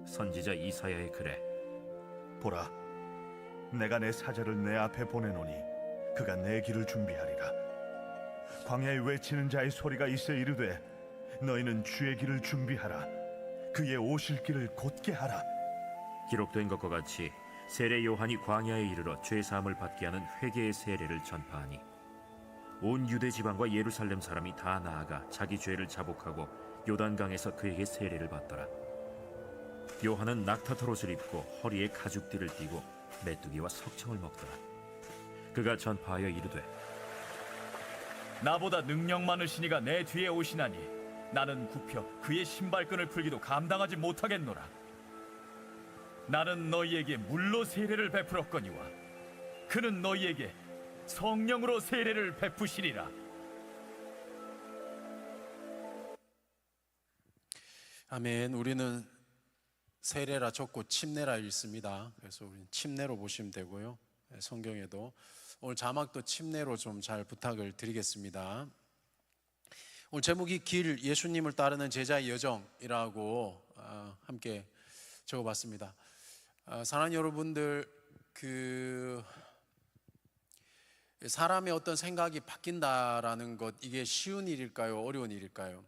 선지자 이사야의 글에 보라, 내가 내 사자를 내 앞에 보내노니 그가 내 길을 준비하리라. 광야에 외치는 자의 소리가 있어 이르되 너희는 주의 길을 준비하라. 그의 오실 길을 곧게 하라. 기록된 것과 같이 세례 요한이 광야에 이르러 죄 사함을 받게 하는 회개의 세례를 전파하니 온 유대 지방과 예루살렘 사람이 다 나아가 자기 죄를 자복하고 요단강에서 그에게 세례를 받더라. 요한은 낙타털 옷을 입고 허리에 가죽띠를 띠고 메뚜기와 석청을 먹더라. 그가 전파하여 이르되 나보다 능력 많으신 이가 내 뒤에 오시나니 나는 굽혀 그의 신발끈을 풀기도 감당하지 못하겠노라. 나는 너희에게 물로 세례를 베풀었거니와 그는 너희에게 성령으로 세례를 베푸시리라. 아멘. 우리는 세례라 적고 침례라 읽습니다. 그래서 우리는 침례로 보시면 되고요. 성경에도 오늘 자막도 침례로 좀 잘 부탁을 드리겠습니다. 오늘 제목이 길, 예수님을 따르는 제자의 여정이라고 함께 적어봤습니다. 사랑하는 여러분들, 사람의 어떤 생각이 바뀐다라는 것, 이게 쉬운 일일까요? 어려운 일일까요?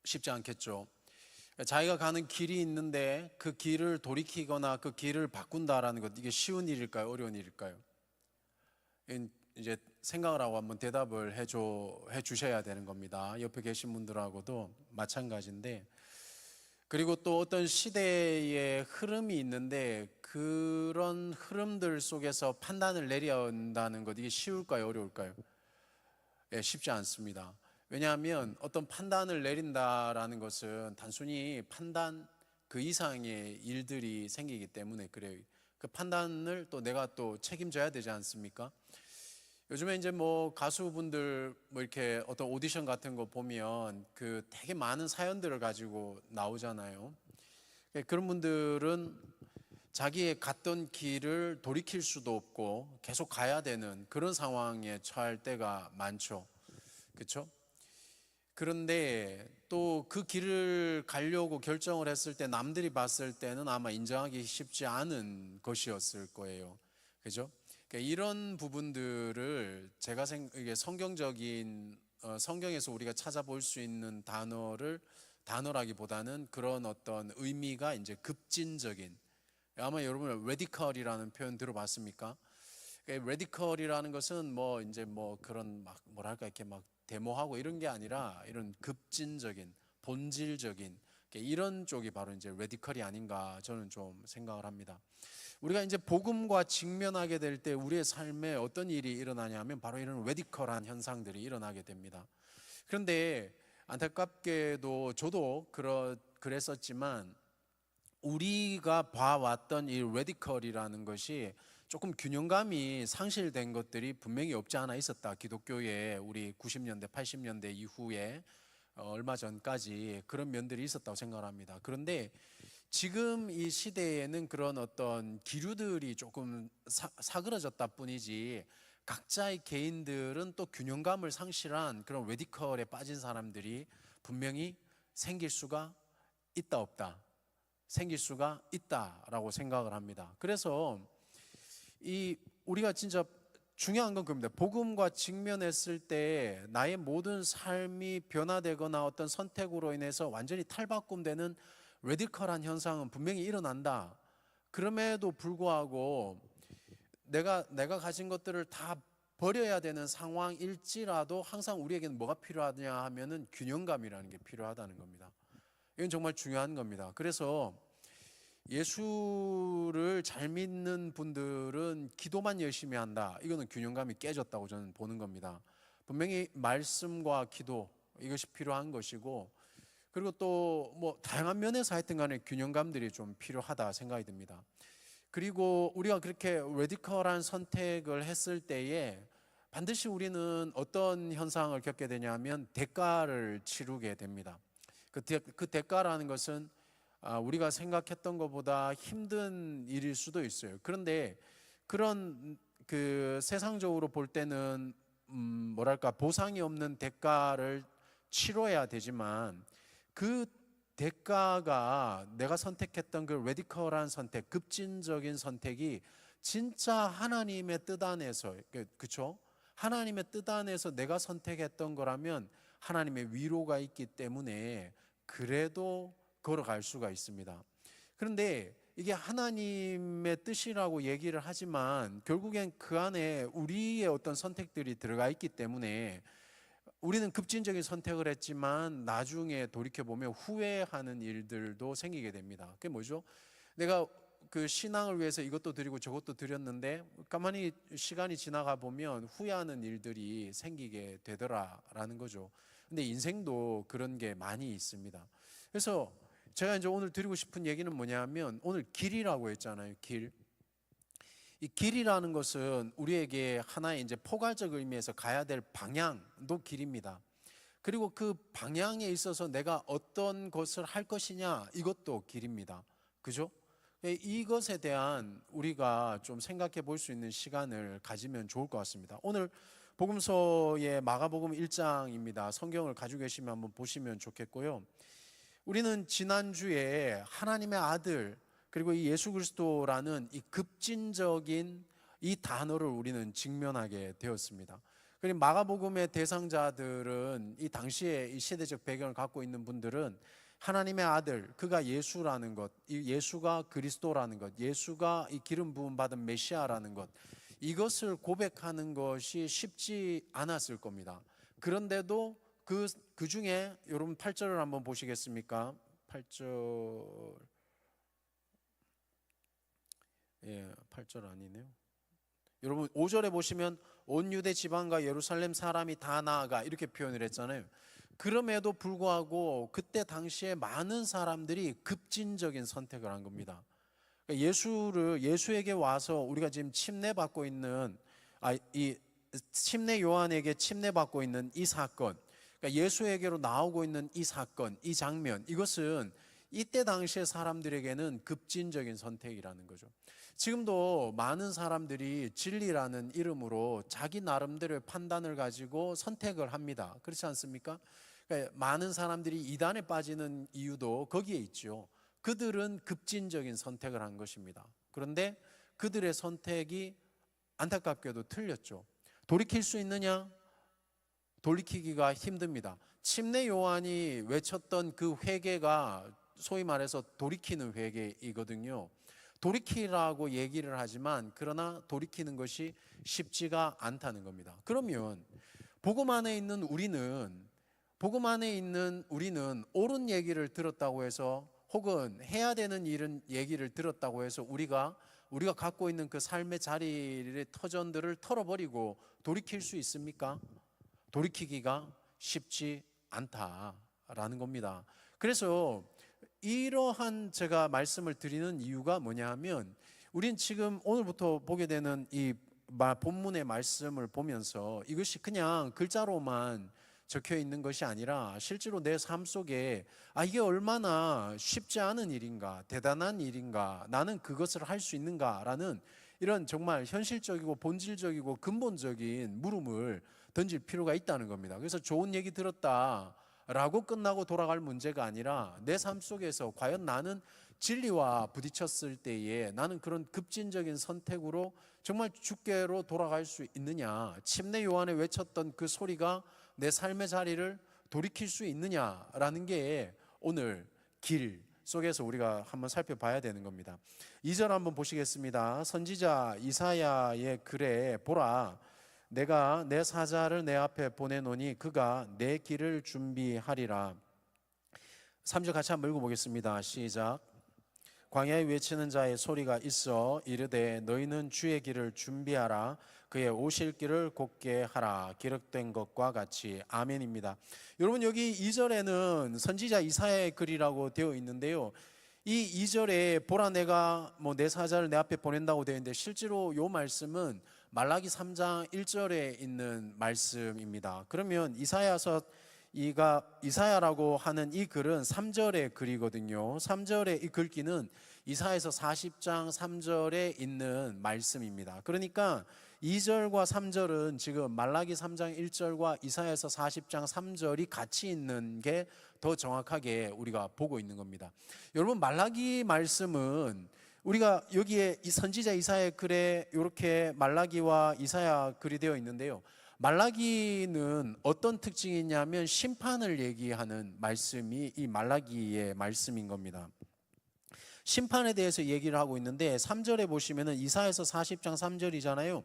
쉽지 않겠죠. 자기가 가는 길이 있는데 그 길을 돌이키거나 그 길을 바꾼다라는 것, 이게 쉬운 일일까요? 어려운 일일까요? 이제 생각을 하고 한번 대답을 해 주셔야 되는 겁니다. 옆에 계신 분들하고도 마찬가지인데, 그리고 또 어떤 시대의 흐름이 있는데 그런 흐름들 속에서 판단을 내려야 한다는 것, 이게 쉬울까요? 어려울까요? 쉽지 않습니다. 왜냐하면 어떤 판단을 내린다라는 것은 단순히 판단 그 이상의 일들이 생기기 때문에 그래요. 그 판단을 또 내가 또 책임져야 되지 않습니까? 요즘에 이제 뭐 가수분들 뭐 이렇게 어떤 오디션 같은 거 보면 그 되게 많은 사연들을 가지고 나오잖아요. 그런 분들은 자기의 갔던 길을 돌이킬 수도 없고 계속 가야 되는 그런 상황에 처할 때가 많죠. 그렇죠? 그런데 또 그 길을 가려고 결정을 했을 때 남들이 봤을 때는 아마 인정하기 쉽지 않은 것이었을 거예요. 그죠? 그러니까 이런 부분들을 제가 이게 성경적인 성경에서 우리가 찾아볼 수 있는 단어라기보다는 그런 어떤 의미가 이제 급진적인, 아마 여러분 레디컬이라는 표현 들어봤습니까? 레디컬이라는 것은 뭐 이제 뭐 그런 막 뭐랄까 이렇게 막 데모하고 이런 게 아니라 이런 급진적인, 본질적인 이런 쪽이 바로 이제 레디컬이 아닌가 저는 좀 생각을 합니다. 우리가 이제 복음과 직면하게 될 때 우리의 삶에 어떤 일이 일어나냐면 바로 이런 레디컬한 현상들이 일어나게 됩니다. 그런데 안타깝게도 저도 그랬었지만 우리가 봐왔던 이 레디컬이라는 것이 조금 균형감이 상실된 것들이 분명히 없지 않아 있었다. 기독교에 우리 90년대, 80년대 이후에 얼마 전까지 그런 면들이 있었다고 생각합니다. 그런데 지금 이 시대에는 그런 어떤 기류들이 조금 사그러졌다 뿐이지 각자의 개인들은 또 균형감을 상실한 그런 레디컬에 빠진 사람들이 분명히 생길 수가 있다 없다, 생길 수가 있다라고 생각을 합니다. 그래서 우리가 진짜 중요한 건 그겁니다. 복음과 직면했을 때 나의 모든 삶이 변화되거나 어떤 선택으로 인해서 완전히 탈바꿈되는 레디컬한 현상은 분명히 일어난다. 그럼에도 불구하고 내가 가진 것들을 다 버려야 되는 상황일지라도 항상 우리에게는 뭐가 필요하냐 하면은 균형감이라는 게 필요하다는 겁니다. 이건 정말 중요한 겁니다. 그래서 예수를 잘 믿는 분들은 기도만 열심히 한다. 이거는 균형감이 깨졌다고 저는 보는 겁니다. 분명히 말씀과 기도 이것이 필요한 것이고, 그리고 또 뭐 다양한 면에서 하여튼 간에 균형감들이 좀 필요하다 생각이 듭니다. 그리고 우리가 그렇게 레디컬한 선택을 했을 때에 반드시 우리는 어떤 현상을 겪게 되냐면 대가를 치르게 됩니다. 그 대가라는 것은 우리가 생각했던 것보다 힘든 일일 수도 있어요. 그런데 그런 세상적으로 볼 때는 뭐랄까 보상이 없는 대가를 치러야 되지만 그 대가가 내가 선택했던 그 레디컬한 선택, 급진적인 선택이 진짜 하나님의 뜻 안에서, 그렇죠? 하나님의 뜻 안에서 내가 선택했던 거라면 하나님의 위로가 있기 때문에 그래도 걸어갈 수가 있습니다. 그런데 이게 하나님의 뜻이라고 얘기를 하지만 결국엔 그 안에 우리의 어떤 선택들이 들어가 있기 때문에 우리는 급진적인 선택을 했지만 나중에 돌이켜보면 후회하는 일들도 생기게 됩니다. 그게 뭐죠? 내가 그 신앙을 위해서 이것도 드리고 저것도 드렸는데 가만히 시간이 지나가 보면 후회하는 일들이 생기게 되더라라는 거죠. 근데 인생도 그런 게 많이 있습니다. 그래서 제가 이제 오늘 드리고 싶은 얘기는 뭐냐면 오늘 길이라고 했잖아요. 길. 이 길이라는 것은 우리에게 하나의 이제 포괄적 의미에서 가야 될 방향도 길입니다. 그리고 그 방향에 있어서 내가 어떤 것을 할 것이냐 이것도 길입니다. 그죠? 이것에 대한 우리가 좀 생각해 볼 수 있는 시간을 가지면 좋을 것 같습니다. 오늘 복음서의 마가복음 1장입니다. 성경을 가지고 계시면 한번 보시면 좋겠고요. 우리는 지난주에 하나님의 아들 그리고 이 예수 그리스도라는 이 급진적인 이 단어를 우리는 직면하게 되었습니다. 그리고 마가복음의 대상자들은 이 당시에 이 시대적 배경을 갖고 있는 분들은 하나님의 아들, 그가 예수라는 것, 이 예수가 그리스도라는 것, 예수가 이 기름 부음 받은 메시아라는 것, 이것을 고백하는 것이 쉽지 않았을 겁니다. 그런데도 그 중에 여러분 8절을 한번 보시겠습니까? 8절. 예, 8절 아니네요. 여러분 5절에 보시면 온 유대 지방과 예루살렘 사람이 다 나아가 이렇게 표현을 했잖아요. 그럼에도 불구하고 그때 당시에 많은 사람들이 급진적인 선택을 한 겁니다. 그러니까 예수에게 와서 우리가 지금 침례받고 있는 이 침례 요한에게 침례받고 있는 이 사건, 그러니까 예수에게로 나오고 있는 이 사건, 이 장면, 이것은 이때 당시의 사람들에게는 급진적인 선택이라는 거죠. 지금도 많은 사람들이 진리라는 이름으로 자기 나름대로의 판단을 가지고 선택을 합니다. 그렇지 않습니까? 그러니까 많은 사람들이 이단에 빠지는 이유도 거기에 있죠. 그들은 급진적인 선택을 한 것입니다. 그런데 그들의 선택이 안타깝게도 틀렸죠. 돌이킬 수 있느냐? 돌이키기가 힘듭니다. 침례 요한이 외쳤던 그 회개가 소위 말해서 돌이키는 회개이거든요. 돌이키라고 얘기를 하지만 그러나 돌이키는 것이 쉽지가 않다는 겁니다. 그러면 복음 안에 있는 우리는 옳은 얘기를 들었다고 해서 혹은 해야 되는 일은 얘기를 들었다고 해서 우리가 갖고 있는 그 삶의 자리의 터전들을 털어버리고 돌이킬 수 있습니까? 돌이키기가 쉽지 않다라는 겁니다. 그래서 이러한 제가 말씀을 드리는 이유가 뭐냐 하면 우린 지금 오늘부터 보게 되는 이 본문의 말씀을 보면서 이것이 그냥 글자로만 적혀 있는 것이 아니라 실제로 내 삶 속에 이게 얼마나 쉽지 않은 일인가, 대단한 일인가, 나는 그것을 할 수 있는가라는 이런 정말 현실적이고 본질적이고 근본적인 물음을 던질 필요가 있다는 겁니다. 그래서 좋은 얘기 들었다라고 끝나고 돌아갈 문제가 아니라 내 삶 속에서 과연 나는 진리와 부딪혔을 때에 나는 그런 급진적인 선택으로 정말 주께로 돌아갈 수 있느냐, 침례 요한에 외쳤던 그 소리가 내 삶의 자리를 돌이킬 수 있느냐라는 게 오늘 길 속에서 우리가 한번 살펴봐야 되는 겁니다. 2절 한번 보시겠습니다. 선지자 이사야의 글에 보라, 내가 내 사자를 내 앞에 보내노니 그가 내 길을 준비하리라. 3절 같이 한번 읽어보겠습니다. 시작. 광야에 외치는 자의 소리가 있어 이르되 너희는 주의 길을 준비하라, 그의 오실 길을 곧게 하라. 기록된 것과 같이. 아멘입니다. 여러분 여기 2절에는 선지자 이사야의 글이라고 되어 있는데요, 이 2절에 보라 내가 내 사자를 내 앞에 보낸다고 되어 있는데 실제로 이 말씀은 말라기 3장 1절에 있는 말씀입니다. 그러면 이사야라고 하는 이 글은 3절의 글이거든요. 3절의 이 글귀는 이사야서 40장 3절에 있는 말씀입니다. 그러니까 2절과 3절은 지금 말라기 3장 1절과 이사야서 40장 3절이 같이 있는 게 더 정확하게 우리가 보고 있는 겁니다. 여러분, 말라기 말씀은 우리가 여기에 이 선지자 이사야의 글에 이렇게 말라기와 이사야 글이 되어 있는데요. 말라기는 어떤 특징이 있냐면 심판을 얘기하는 말씀이 이 말라기의 말씀인 겁니다. 심판에 대해서 얘기를 하고 있는데 3절에 보시면은 이사야서 40장 3절이잖아요.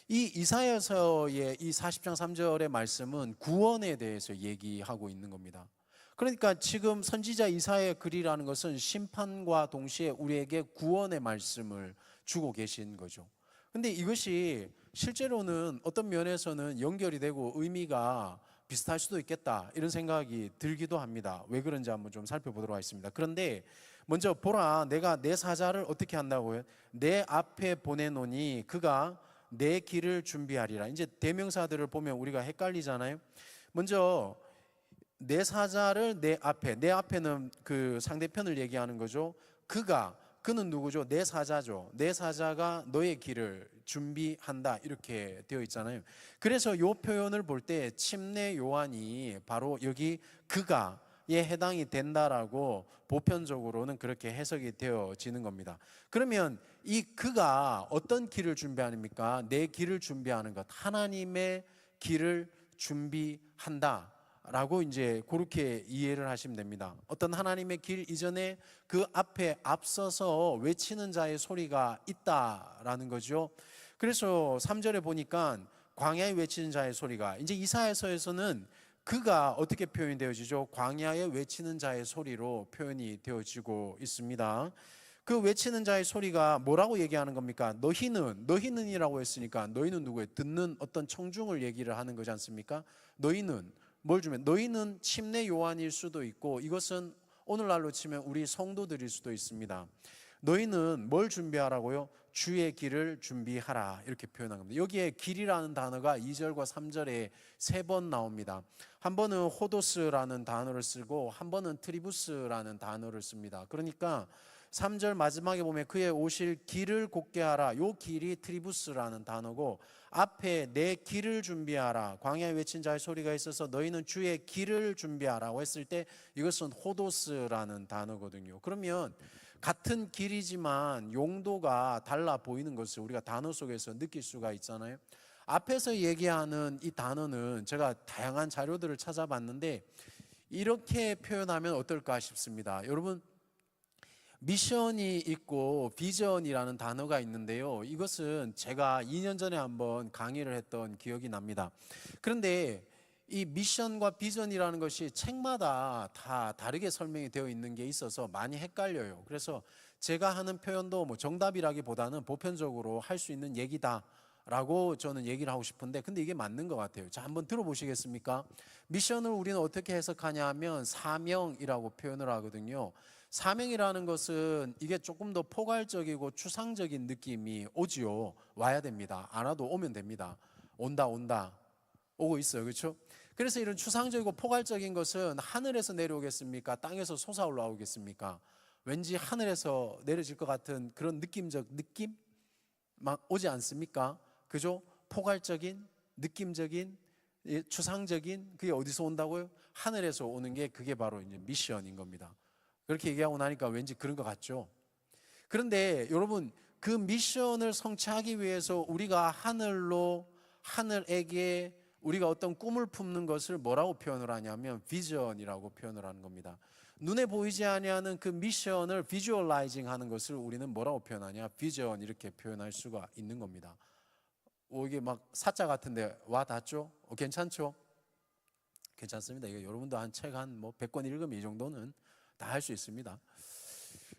이 이사야서의 이 40장 3절의 말씀은 구원에 대해서 얘기하고 있는 겁니다. 그러니까 지금 선지자 이사야의 글이라는 것은 심판과 동시에 우리에게 구원의 말씀을 주고 계신 거죠. 근데 이것이 실제로는 어떤 면에서는 연결이 되고 의미가 비슷할 수도 있겠다, 이런 생각이 들기도 합니다. 왜 그런지 한번 좀 살펴보도록 하겠습니다. 그런데 먼저 보라, 내가 내 사자를 어떻게 한다고요? 내 앞에 보내노니 그가 내 길을 준비하리라. 이제 대명사들을 보면 우리가 헷갈리잖아요. 먼저 내 사자를 내 앞에는 그 상대편을 얘기하는 거죠. 그는 누구죠? 내 사자죠. 내 사자가 너의 길을 준비한다, 이렇게 되어 있잖아요. 그래서 이 표현을 볼 때 침례 요한이 바로 여기 그가에 해당이 된다라고 보편적으로는 그렇게 해석이 되어지는 겁니다. 그러면 이 그가 어떤 길을 준비하십니까? 내 길을 준비하는 것, 하나님의 길을 준비한다 라고 이제 그렇게 이해를 하시면 됩니다. 어떤 하나님의 길 이전에 그 앞에 앞서서 외치는 자의 소리가 있다라는 거죠. 그래서 3절에 보니까 광야에 외치는 자의 소리가, 이제 이사야서에서는 그가 어떻게 표현이 되어지죠? 광야에 외치는 자의 소리로 표현이 되어지고 있습니다. 그 외치는 자의 소리가 뭐라고 얘기하는 겁니까? 너희는이라고 했으니까 너희는 누구예요? 듣는 어떤 청중을 얘기를 하는 거지 않습니까? 너희는 뭘 주면, 너희는 침례 요한일 수도 있고, 이것은 오늘날로 치면 우리 성도들일 수도 있습니다. 너희는 뭘 준비하라고요? 주의 길을 준비하라, 이렇게 표현한 겁니다. 여기에 길이라는 단어가 2절과 3절에 3번 나옵니다. 한 번은 호도스라는 단어를 쓰고 한 번은 트리부스라는 단어를 씁니다. 그러니까 3절 마지막에 보면 그의 오실 길을 곧게 하라, 요 길이 트리부스라는 단어고, 앞에 내 길을 준비하라, 광야에 외친 자의 소리가 있어서 너희는 주의 길을 준비하라고 했을 때 이것은 호도스라는 단어거든요. 그러면 같은 길이지만 용도가 달라 보이는 것을 우리가 단어 속에서 느낄 수가 있잖아요. 앞에서 얘기하는 이 단어는 제가 다양한 자료들을 찾아봤는데 이렇게 표현하면 어떨까 싶습니다. 여러분, 미션이 있고 비전이라는 단어가 있는데요. 이것은 제가 2년 전에 한번 강의를 했던 기억이 납니다. 그런데 이 미션과 비전이라는 것이 책마다 다 다르게 설명이 되어 있는 게 있어서 많이 헷갈려요. 그래서 제가 하는 표현도 뭐 정답이라기보다는 보편적으로 할 수 있는 얘기다라고 저는 얘기를 하고 싶은데, 근데 이게 맞는 것 같아요. 자, 한번 들어보시겠습니까? 미션을 우리는 어떻게 해석하냐 하면 사명이라고 표현을 하거든요. 사명이라는 것은 이게 조금 더 포괄적이고 추상적인 느낌이 오지요. 와야 됩니다. 안 와도 오면 됩니다. 온다 오고 있어요. 그렇죠? 그래서 이런 추상적이고 포괄적인 것은 하늘에서 내려오겠습니까? 땅에서 솟아 올라오겠습니까? 왠지 하늘에서 내려질 것 같은 그런 느낌 막 오지 않습니까? 그죠? 포괄적인, 느낌적인, 추상적인, 그게 어디서 온다고요? 하늘에서 오는 게 그게 바로 이제 미션인 겁니다. 그렇게 얘기하고 나니까 왠지 그런 것 같죠? 그런데 여러분, 그 미션을 성취하기 위해서 우리가 하늘에게 우리가 어떤 꿈을 품는 것을 뭐라고 표현을 하냐면 비전이라고 표현을 하는 겁니다. 눈에 보이지 아니하는 그 미션을 비주얼라이징 하는 것을 우리는 뭐라고 표현하냐? 비전, 이렇게 표현할 수가 있는 겁니다. 이게 막 사자 같은데 와 닿죠? 괜찮죠? 괜찮습니다. 이거 여러분도 한 책 한 100권 읽으면 이 정도는 다 할 수 있습니다.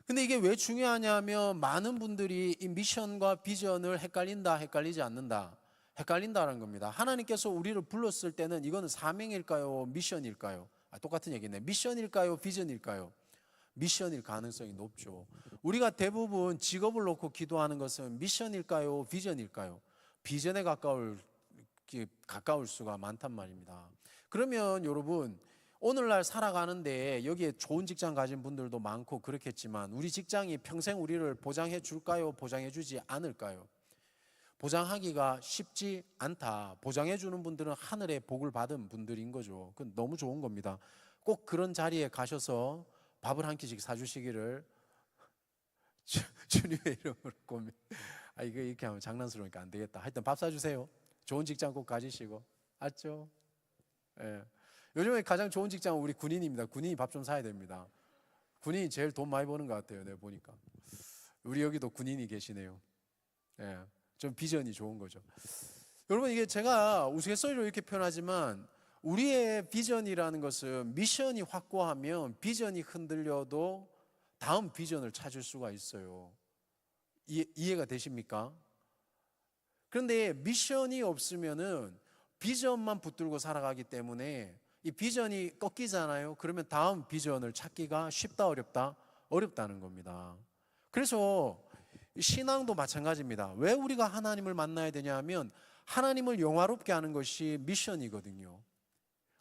근데 이게 왜 중요하냐면 많은 분들이 이 미션과 비전을 헷갈리지 않는다. 헷갈린다는 겁니다. 하나님께서 우리를 불렀을 때는 이거는 사명일까요? 미션일까요? 똑같은 얘기네. 미션일까요? 비전일까요? 미션일 가능성이 높죠. 우리가 대부분 직업을 놓고 기도하는 것은 미션일까요? 비전일까요? 비전에 가까울 수가 많단 말입니다. 그러면 여러분, 오늘날 살아가는데 여기에 좋은 직장 가진 분들도 많고 그렇겠지만 우리 직장이 평생 우리를 보장해 줄까요? 보장해 주지 않을까요? 보장하기가 쉽지 않다. 보장해 주는 분들은 하늘의 복을 받은 분들인 거죠. 그건 너무 좋은 겁니다. 꼭 그런 자리에 가셔서 밥을 한 끼씩 사주시기를 주님의 이름으로 고민. 이거 이렇게 하면 장난스러우니까 안 되겠다. 하여튼 밥 사주세요. 좋은 직장 꼭 가지시고. 알죠? 예. 요즘에 가장 좋은 직장은 우리 군인입니다. 군인이 밥 좀 사야 됩니다. 군인이 제일 돈 많이 버는 것 같아요. 내가 보니까. 우리 여기도 군인이 계시네요. 예. 좀 비전이 좋은 거죠. 여러분, 이게 제가 우스갯소리로 이렇게 표현하지만 우리의 비전이라는 것은 미션이 확고하면 비전이 흔들려도 다음 비전을 찾을 수가 있어요. 이해가 되십니까? 그런데 미션이 없으면은 비전만 붙들고 살아가기 때문에 이 비전이 꺾이잖아요. 그러면 다음 비전을 찾기가 쉽다, 어렵다? 어렵다는 겁니다. 그래서 신앙도 마찬가지입니다. 왜 우리가 하나님을 만나야 되냐 하면 하나님을 영화롭게 하는 것이 미션이거든요.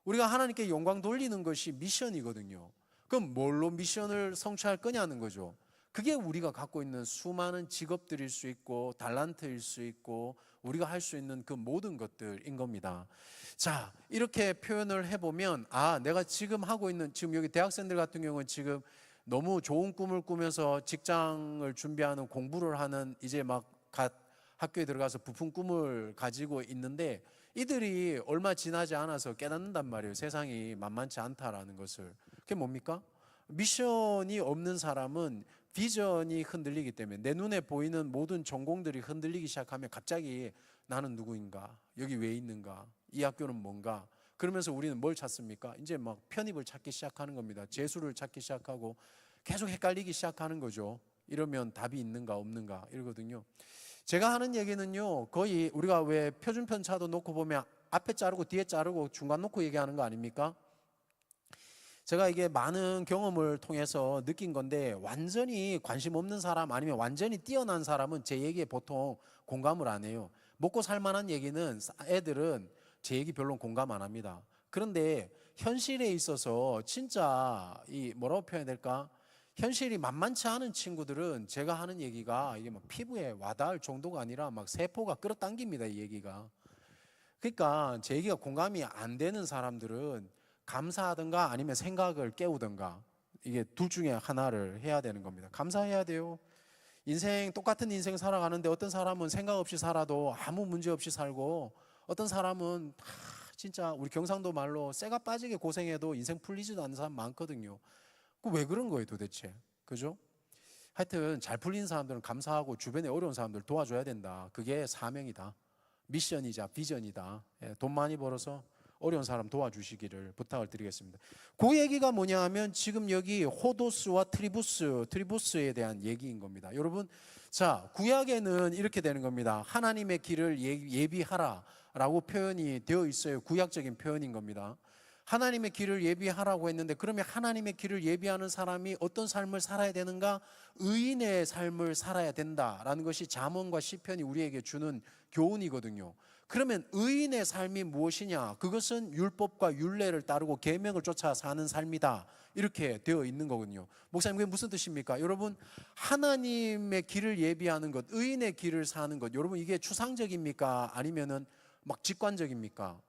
우리가 하나님께 영광 돌리는 것이 미션이거든요. 그럼 뭘로 미션을 성취할 거냐는 거죠. 그게 우리가 갖고 있는 수많은 직업들일 수 있고 달란트일 수 있고 우리가 할 수 있는 그 모든 것들인 겁니다. 자, 이렇게 표현을 해보면 내가 지금 하고 있는, 지금 여기 대학생들 같은 경우는 지금 너무 좋은 꿈을 꾸면서 직장을 준비하는, 공부를 하는, 이제 막 학교에 들어가서 부푼 꿈을 가지고 있는데 이들이 얼마 지나지 않아서 깨닫는단 말이에요. 세상이 만만치 않다라는 것을. 그게 뭡니까? 미션이 없는 사람은 비전이 흔들리기 때문에 내 눈에 보이는 모든 전공들이 흔들리기 시작하면 갑자기 나는 누구인가? 여기 왜 있는가? 이 학교는 뭔가? 그러면서 우리는 뭘 찾습니까? 이제 막 편입을 찾기 시작하는 겁니다. 재수를 찾기 시작하고 계속 헷갈리기 시작하는 거죠. 이러면 답이 있는가 없는가 이러거든요. 제가 하는 얘기는요, 거의 우리가 왜 표준편차도 놓고 보면 앞에 자르고 뒤에 자르고 중간 놓고 얘기하는 거 아닙니까? 제가 이게 많은 경험을 통해서 느낀 건데 완전히 관심 없는 사람 아니면 완전히 뛰어난 사람은 제 얘기에 보통 공감을 안 해요. 먹고 살 만한 얘기는 애들은 제 얘기 별로 공감 안 합니다. 그런데 현실에 있어서 진짜 이 뭐라고 표현해야 될까? 현실이 만만치 않은 친구들은 제가 하는 얘기가 이게 막 피부에 와닿을 정도가 아니라 막 세포가 끌어당깁니다, 이 얘기가. 그러니까 제 얘기가 공감이 안 되는 사람들은 감사하든가 아니면 생각을 깨우든가 이게 둘 중에 하나를 해야 되는 겁니다. 감사해야 돼요. 똑같은 인생 살아가는데 어떤 사람은 생각 없이 살아도 아무 문제 없이 살고 어떤 사람은 진짜 우리 경상도 말로 쇠가 빠지게 고생해도 인생 풀리지도 않는 사람 많거든요. 왜 그런 거예요 도대체? 그죠? 하여튼 잘 풀리는 사람들은 감사하고 주변에 어려운 사람들 도와줘야 된다. 그게 사명이다. 미션이자 비전이다. 돈 많이 벌어서 어려운 사람 도와주시기를 부탁을 드리겠습니다. 그 얘기가 뭐냐 하면 지금 여기 호도스와 트리부스에 대한 얘기인 겁니다. 여러분, 자, 구약에는 이렇게 되는 겁니다. 하나님의 길을 예비하라 라고 표현이 되어 있어요. 구약적인 표현인 겁니다. 하나님의 길을 예비하라고 했는데 그러면 하나님의 길을 예비하는 사람이 어떤 삶을 살아야 되는가? 의인의 삶을 살아야 된다라는 것이 잠언과 시편이 우리에게 주는 교훈이거든요. 그러면 의인의 삶이 무엇이냐? 그것은 율법과 율례를 따르고 계명을 쫓아 사는 삶이다. 이렇게 되어 있는 거군요. 목사님, 그게 무슨 뜻입니까? 여러분, 하나님의 길을 예비하는 것, 의인의 길을 사는 것, 여러분 이게 추상적입니까? 아니면은 막 직관적입니까?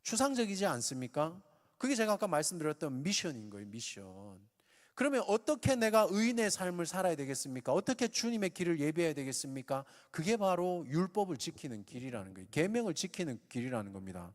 추상적이지 않습니까? 그게 제가 아까 말씀드렸던 미션인 거예요, 미션. 그러면 어떻게 내가 의인의 삶을 살아야 되겠습니까? 어떻게 주님의 길을 예비해야 되겠습니까? 그게 바로 율법을 지키는 길이라는 거예요. 계명을 지키는 길이라는 겁니다.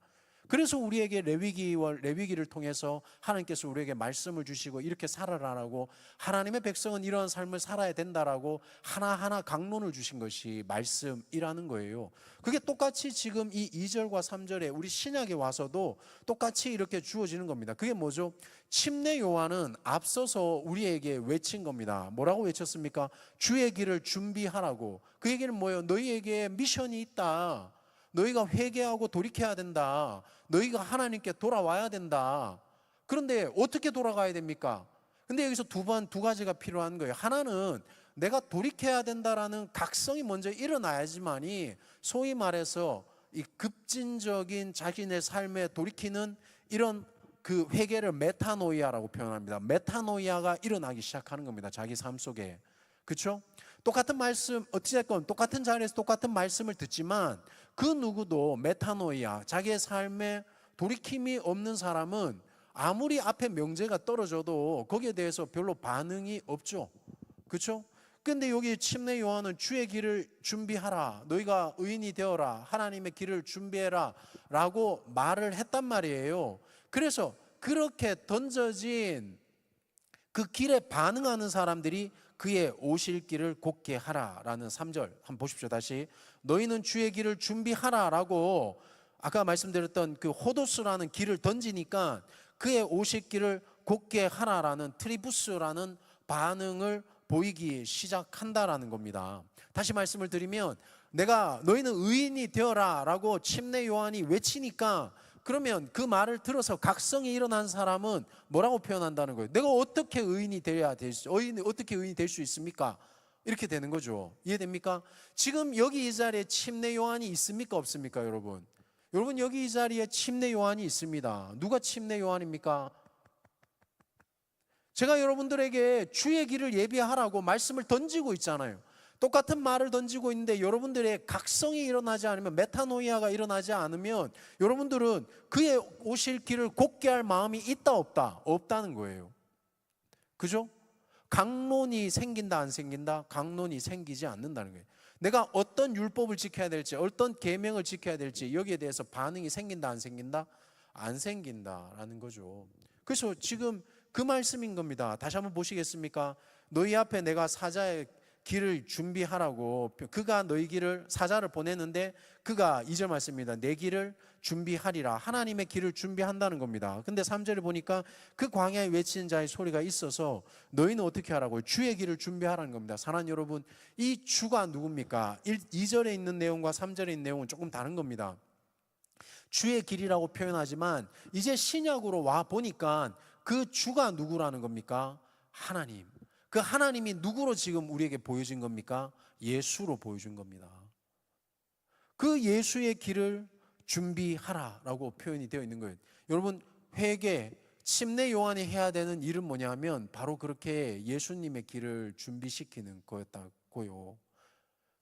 그래서 우리에게 레위기를 통해서 하나님께서 우리에게 말씀을 주시고 이렇게 살아라라고 하나님의 백성은 이러한 삶을 살아야 된다라고 하나하나 강론을 주신 것이 말씀이라는 거예요. 그게 똑같이 지금 이 2절과 3절에 우리 신약에 와서도 똑같이 이렇게 주어지는 겁니다. 그게 뭐죠? 침례 요한은 앞서서 우리에게 외친 겁니다. 뭐라고 외쳤습니까? 주의 길을 준비하라고. 그 얘기는 뭐예요? 너희에게 미션이 있다. 너희가 회개하고 돌이켜야 된다. 너희가 하나님께 돌아와야 된다. 그런데 어떻게 돌아가야 됩니까? 근데 여기서 두 가지가 필요한 거예요. 하나는 내가 돌이켜야 된다라는 각성이 먼저 일어나야지만이 소위 말해서 이 급진적인 자신의 삶에 돌이키는 이런 그 회개를 메타노이아라고 표현합니다. 메타노이아가 일어나기 시작하는 겁니다. 자기 삶 속에. 그렇죠? 똑같은 말씀, 어찌됐건 똑같은 자리에서 똑같은 말씀을 듣지만 그 누구도 메타노이아, 자기의 삶에 돌이킴이 없는 사람은 아무리 앞에 명제가 떨어져도 거기에 대해서 별로 반응이 없죠. 그렇죠? 근데 여기 침례 요한은 주의 길을 준비하라, 너희가 의인이 되어라, 하나님의 길을 준비해라 라고 말을 했단 말이에요. 그래서 그렇게 던져진 그 길에 반응하는 사람들이 그의 오실 길을 곧게 하라라는 3절 한번 보십시오. 다시 너희는 주의 길을 준비하라 라고 아까 말씀드렸던 그 호도스라는 길을 던지니까 그의 오실 길을 곧게 하라라는 트리부스라는 반응을 보이기 시작한다라는 겁니다. 다시 말씀을 드리면 내가 너희는 의인이 되어라 라고 침례 요한이 외치니까 그러면 그 말을 들어서 각성이 일어난 사람은 뭐라고 표현한다는 거예요? 내가 어떻게 의인이 돼야 어떻게 의인이 될 수 있습니까? 이렇게 되는 거죠. 이해됩니까? 지금 여기 이 자리에 침례 요한이 있습니까? 없습니까? 여러분 여기 이 자리에 침례 요한이 있습니다. 누가 침례 요한입니까? 제가 여러분들에게 주의 길을 예비하라고 말씀을 던지고 있잖아요. 똑같은 말을 던지고 있는데 여러분들의 각성이 일어나지 않으면, 메타노이아가 일어나지 않으면 여러분들은 그의 오실 길을 곧게 할 마음이 있다 없다? 없다는 거예요. 그죠? 강론이 생긴다 안 생긴다? 강론이 생기지 않는다는 거예요. 내가 어떤 율법을 지켜야 될지, 어떤 계명을 지켜야 될지 여기에 대해서 반응이 생긴다 안 생긴다? 안 생긴다라는 거죠. 그래서 지금 그 말씀인 겁니다. 다시 한번 보시겠습니까? 너희 앞에 내가 사자의 길을 준비하라고, 그가 너희 길을, 사자를 보내는데 그가 2절 말씀입니다. 내 길을 준비하리라. 하나님의 길을 준비한다는 겁니다. 근데 3절에 보니까 그 광야에 외치는 자의 소리가 있어서 너희는 어떻게 하라고요? 주의 길을 준비하라는 겁니다. 사랑하는 여러분, 이 주가 누굽니까? 2절에 있는 내용과 3절에 있는 내용은 조금 다른 겁니다. 주의 길이라고 표현하지만 이제 신약으로 와 보니까 그 주가 누구라는 겁니까? 하나님. 그 하나님이 누구로 지금 우리에게 보여진 겁니까? 예수로 보여준 겁니다. 그 예수의 길을 준비하라라고 표현이 되어 있는 거예요. 여러분, 회개, 침례 요한이 해야 되는 일은 뭐냐면 바로 그렇게 예수님의 길을 준비시키는 거였다고요.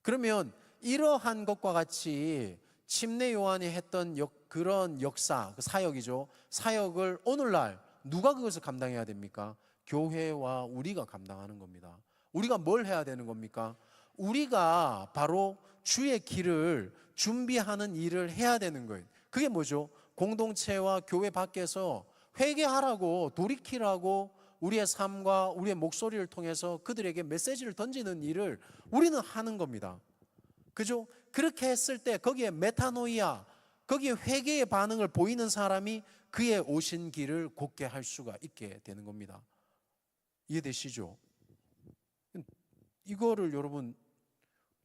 그러면 이러한 것과 같이 침례 요한이 했던 그런 역사, 그 사역이죠. 사역을 오늘날 누가 그것을 감당해야 됩니까? 교회와 우리가 감당하는 겁니다. 우리가 뭘 해야 되는 겁니까? 우리가 바로 주의 길을 준비하는 일을 해야 되는 거예요. 그게 뭐죠? 공동체와 교회 밖에서 회개하라고, 돌이키라고 우리의 삶과 우리의 목소리를 통해서 그들에게 메시지를 던지는 일을 우리는 하는 겁니다. 그죠? 그렇게 했을 때 거기에 메타노이아, 거기에 회개의 반응을 보이는 사람이 그의 오신 길을 곧게 할 수가 있게 되는 겁니다. 이해되시죠? 이거를 여러분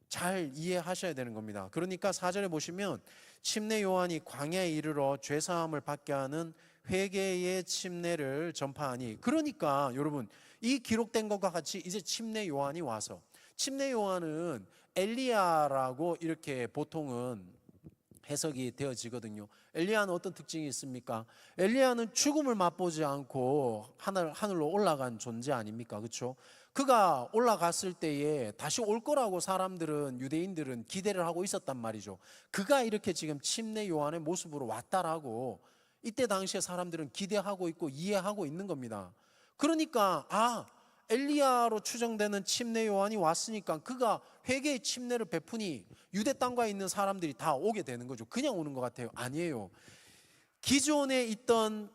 잘 이해하셔야 되는 겁니다. 그러니까 4절에 보시면 침례 요한이 광야에 이르러 죄사함을 받게 하는 회개의 침례를 전파하니, 그러니까 여러분 이 기록된 것과 같이 이제 침례 요한이 와서, 침례 요한은 엘리야라고 이렇게 보통은 해석이 되어지거든요. 엘리야는 어떤 특징이 있습니까? 엘리야는 죽음을 맛보지 않고 하늘로 올라간 존재 아닙니까? 그렇죠? 그가 올라갔을 때에 다시 올 거라고 사람들은, 유대인들은 기대를 하고 있었단 말이죠. 그가 이렇게 지금 침례 요한의 모습으로 왔다라고 이때 당시에 사람들은 기대하고 있고 이해하고 있는 겁니다. 그러니까 엘리야로 추정되는 침례 요한이 왔으니까 그가 회개의 침례를 베푸니 유대 땅과에 있는 사람들이 다 오게 되는 거죠. 그냥 오는 것 같아요. 아니에요. 기존에 있던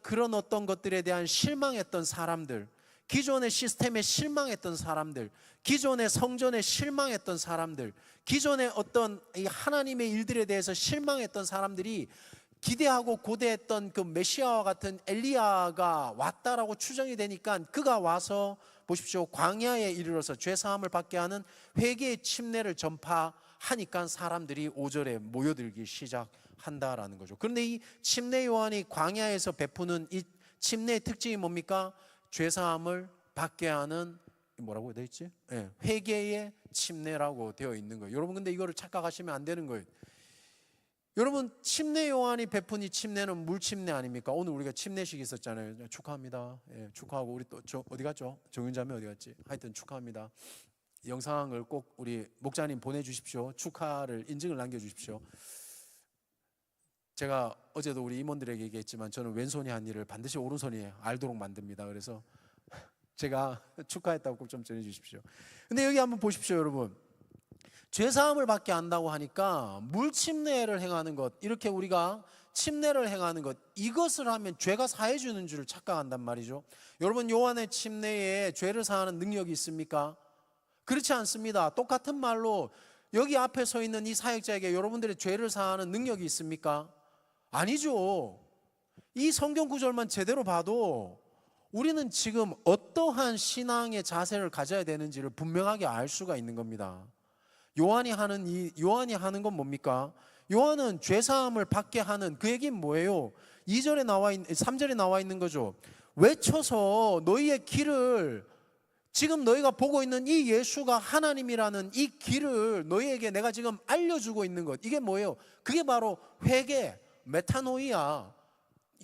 그런 어떤 것들에 대한 실망했던 사람들, 기존의 시스템에 실망했던 사람들, 기존의 성전에 실망했던 사람들, 기존의 어떤 이 하나님의 일들에 대해서 실망했던 사람들이 기대하고 고대했던 그 메시아와 같은 엘리야가 왔다라고 추정이 되니까 그가 와서 보십시오, 광야에 이르러서 죄사함을 받게 하는 회개의 침례를 전파하니까 사람들이 5절에 모여들기 시작한다라는 거죠. 그런데 이 침례 요한이 광야에서 베푸는 이 침례의 특징이 뭡니까? 죄사함을 받게 하는, 뭐라고 되어 있지? 회개의 침례라고 되어 있는 거예요. 여러분, 근데 이거를 착각하시면 안 되는 거예요. 여러분, 침례 요한이 베푼 이 침례는 물 침례 아닙니까? 오늘 우리가 침례식 있었잖아요. 축하합니다. 축하하고, 우리 또 어디 갔죠? 정윤자매 어디 갔지? 하여튼 축하합니다. 영상을 꼭 우리 목자님 보내주십시오. 축하를 인증을 남겨주십시오. 제가 어제도 우리 임원들에게 얘기했지만 저는 왼손이 한 일을 반드시 오른손이 알도록 만듭니다. 그래서 제가 축하했다고 꼭 좀 전해주십시오. 근데 여기 한번 보십시오, 여러분. 죄사함을 받게 한다고 하니까 물침례를 행하는 것, 이렇게 우리가 침례를 행하는 것, 이것을 하면 죄가 사해주는 줄 착각한단 말이죠. 여러분, 요한의 침례에 죄를 사하는 능력이 있습니까? 그렇지 않습니다. 똑같은 말로 여기 앞에 서 있는 이 사역자에게 여러분들의 죄를 사하는 능력이 있습니까? 아니죠. 이 성경 구절만 제대로 봐도 우리는 지금 어떠한 신앙의 자세를 가져야 되는지를 분명하게 알 수가 있는 겁니다. 요한이 하는 건 뭡니까? 요한은 죄사함을 받게 하는 그 얘기는 뭐예요? 3절에 나와 있는 거죠. 외쳐서 너희의 길을, 지금 너희가 보고 있는 이 예수가 하나님이라는 이 길을 너희에게 내가 지금 알려주고 있는 것, 이게 뭐예요? 그게 바로 회개, 메타노이아,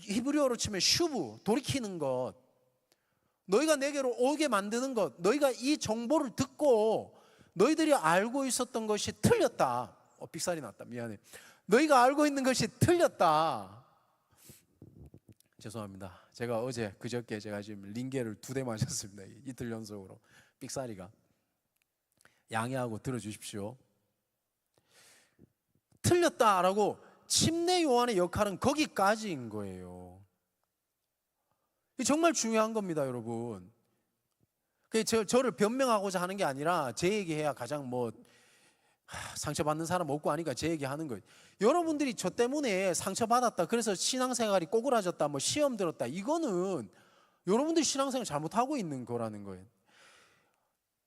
히브리어로 치면 슈브, 돌이키는 것, 너희가 내게로 오게 만드는 것, 너희가 이 정보를 듣고 너희들이 알고 있었던 것이 틀렸다. 삑살이 났다, 미안해. 너희가 알고 있는 것이 틀렸다. 죄송합니다. 제가 어제 그저께 제가 지금 링게를 2대 마셨습니다. 이틀 연속으로. 삑사리가. 양해하고 들어주십시오. 틀렸다라고 침례 요한의 역할은 거기까지인 거예요. 정말 중요한 겁니다, 여러분. 저를 변명하고자 하는 게 아니라 제 얘기해야 가장 상처받는 사람 없고 하니까 제 얘기하는 거예요. 여러분들이 저 때문에 상처받았다, 그래서 신앙생활이 꼬그라졌다, 시험 들었다, 이거는 여러분들이 신앙생활 잘못하고 있는 거라는 거예요.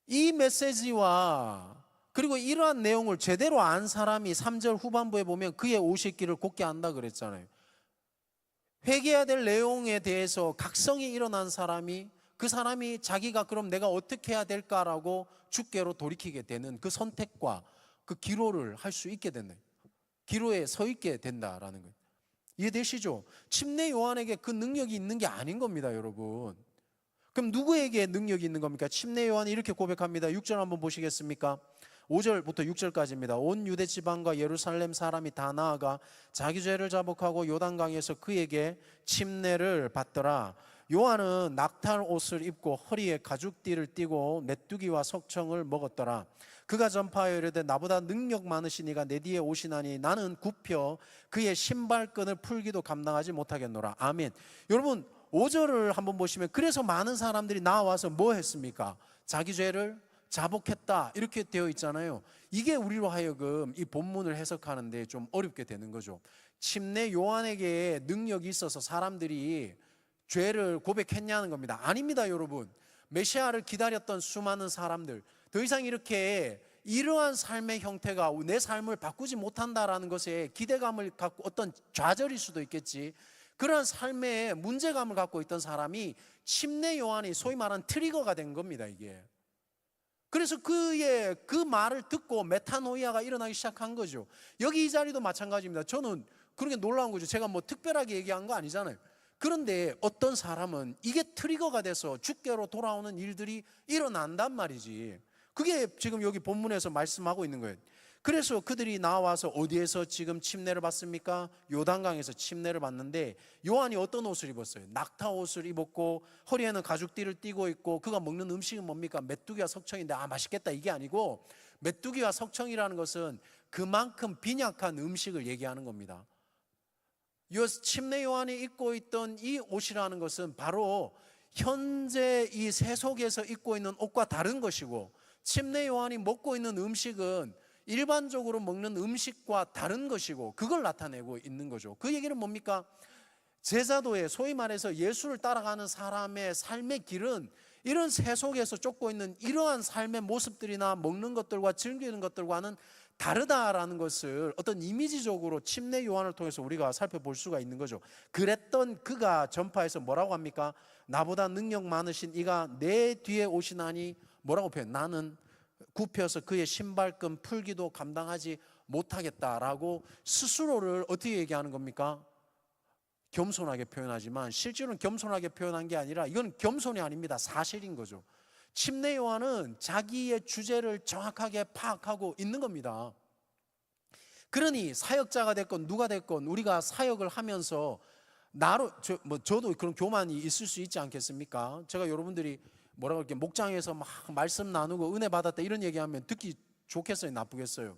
이 메시지와 그리고 이러한 내용을 제대로 안 사람이 3절 후반부에 보면 그의 오실 길을 곧게 안다 그랬잖아요. 회개해야 될 내용에 대해서 각성이 일어난 사람이, 그 사람이 자기가 그럼 내가 어떻게 해야 될까라고 주께로 돌이키게 되는 그 선택과 그 기로를 할 수 있게 된다. 기로에 서 있게 된다라는 거예요. 이해되시죠? 침례 요한에게 그 능력이 있는 게 아닌 겁니다, 여러분. 그럼 누구에게 능력이 있는 겁니까? 침례 요한이 이렇게 고백합니다. 6절 한번 보시겠습니까? 5절부터 6절까지입니다. 온 유대 지방과 예루살렘 사람이 다 나아가 자기 죄를 자복하고 요단강에서 그에게 침례를 받더라. 요한은 낙탈 옷을 입고 허리에 가죽띠를 띠고 메뚜기와 석청을 먹었더라. 그가 전파하여 이르되 나보다 능력 많으신 이가 내 뒤에 오시나니 나는 굽혀 그의 신발끈을 풀기도 감당하지 못하겠노라. 아멘. 여러분, 5절을 한번 보시면 그래서 많은 사람들이 나와서 뭐 했습니까? 자기 죄를 자복했다, 이렇게 되어 있잖아요. 이게 우리로 하여금 이 본문을 해석하는데 좀 어렵게 되는 거죠. 침례 요한에게 능력이 있어서 사람들이 죄를 고백했냐는 겁니다. 아닙니다, 여러분. 메시아를 기다렸던 수많은 사람들, 더 이상 이러한 삶의 형태가 내 삶을 바꾸지 못한다라는 것에 기대감을 갖고, 어떤 좌절일 수도 있겠지, 그러한 삶에 문제감을 갖고 있던 사람이 침례 요한이 소위 말하는 트리거가 된 겁니다, 이게. 그래서 그의 그 말을 듣고 메타노이아가 일어나기 시작한 거죠. 여기 이 자리도 마찬가지입니다. 저는 그렇게 놀라운 거죠. 제가 특별하게 얘기한 거 아니잖아요. 그런데 어떤 사람은 이게 트리거가 돼서 주께로 돌아오는 일들이 일어난단 말이지. 그게 지금 여기 본문에서 말씀하고 있는 거예요. 그래서 그들이 나와서 어디에서 지금 침례를 받습니까? 요단강에서 침례를 받는데, 요한이 어떤 옷을 입었어요? 낙타 옷을 입었고 허리에는 가죽띠를 띠고 있고, 그가 먹는 음식은 뭡니까? 메뚜기와 석청인데 맛있겠다, 이게 아니고, 메뚜기와 석청이라는 것은 그만큼 빈약한 음식을 얘기하는 겁니다. 침례 요한이 입고 있던 이 옷이라는 것은 바로 현재 이 세속에서 입고 있는 옷과 다른 것이고, 침례 요한이 먹고 있는 음식은 일반적으로 먹는 음식과 다른 것이고, 그걸 나타내고 있는 거죠. 그 얘기는 뭡니까? 제자도에, 소위 말해서 예수를 따라가는 사람의 삶의 길은 이런 세속에서 쫓고 있는 이러한 삶의 모습들이나 먹는 것들과 즐기는 것들과는 다르다라는 것을 어떤 이미지적으로 침례 요한을 통해서 우리가 살펴볼 수가 있는 거죠. 그랬던 그가 전파해서 뭐라고 합니까? 나보다 능력 많으신 이가 내 뒤에 오시나니, 뭐라고 표현? 나는 굽혀서 그의 신발끈 풀기도 감당하지 못하겠다라고 스스로를 어떻게 얘기하는 겁니까? 겸손하게 표현하지만 실제로는 겸손하게 표현한 게 아니라 이건 겸손이 아닙니다. 사실인 거죠. 침례 요한은 자기의 주제를 정확하게 파악하고 있는 겁니다. 그러니 사역자가 됐건 누가 됐건 우리가 사역을 하면서 저도 그런 교만이 있을 수 있지 않겠습니까? 제가 여러분들이 뭐라고 이렇게 목장에서 막 말씀 나누고 은혜 받았다 이런 얘기하면 듣기 좋겠어요, 나쁘겠어요?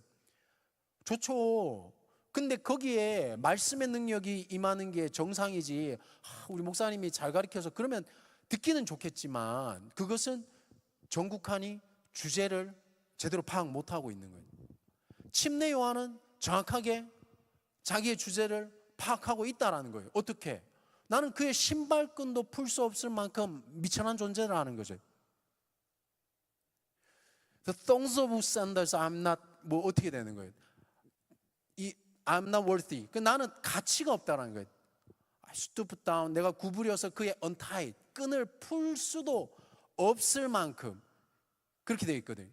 좋죠. 근데 거기에 말씀의 능력이 임하는 게 정상이지, 우리 목사님이 잘 가르쳐서 그러면 듣기는 좋겠지만 그것은 정국하니 주제를 제대로 파악 못하고 있는 거예요. 침례 요한은 정확하게 자기의 주제를 파악하고 있다라는 거예요. 어떻게? 나는 그의 신발끈도 풀 수 없을 만큼 미천한 존재라는 거죠. The thongs of sandals I'm not, 뭐 어떻게 되는 거예요? I'm not worthy. 나는 가치가 없다라는 거예요. I stoop down, 내가 구부려서 그의 untied, 끈을 풀 수도 없을 만큼 그렇게 되어 있거든요.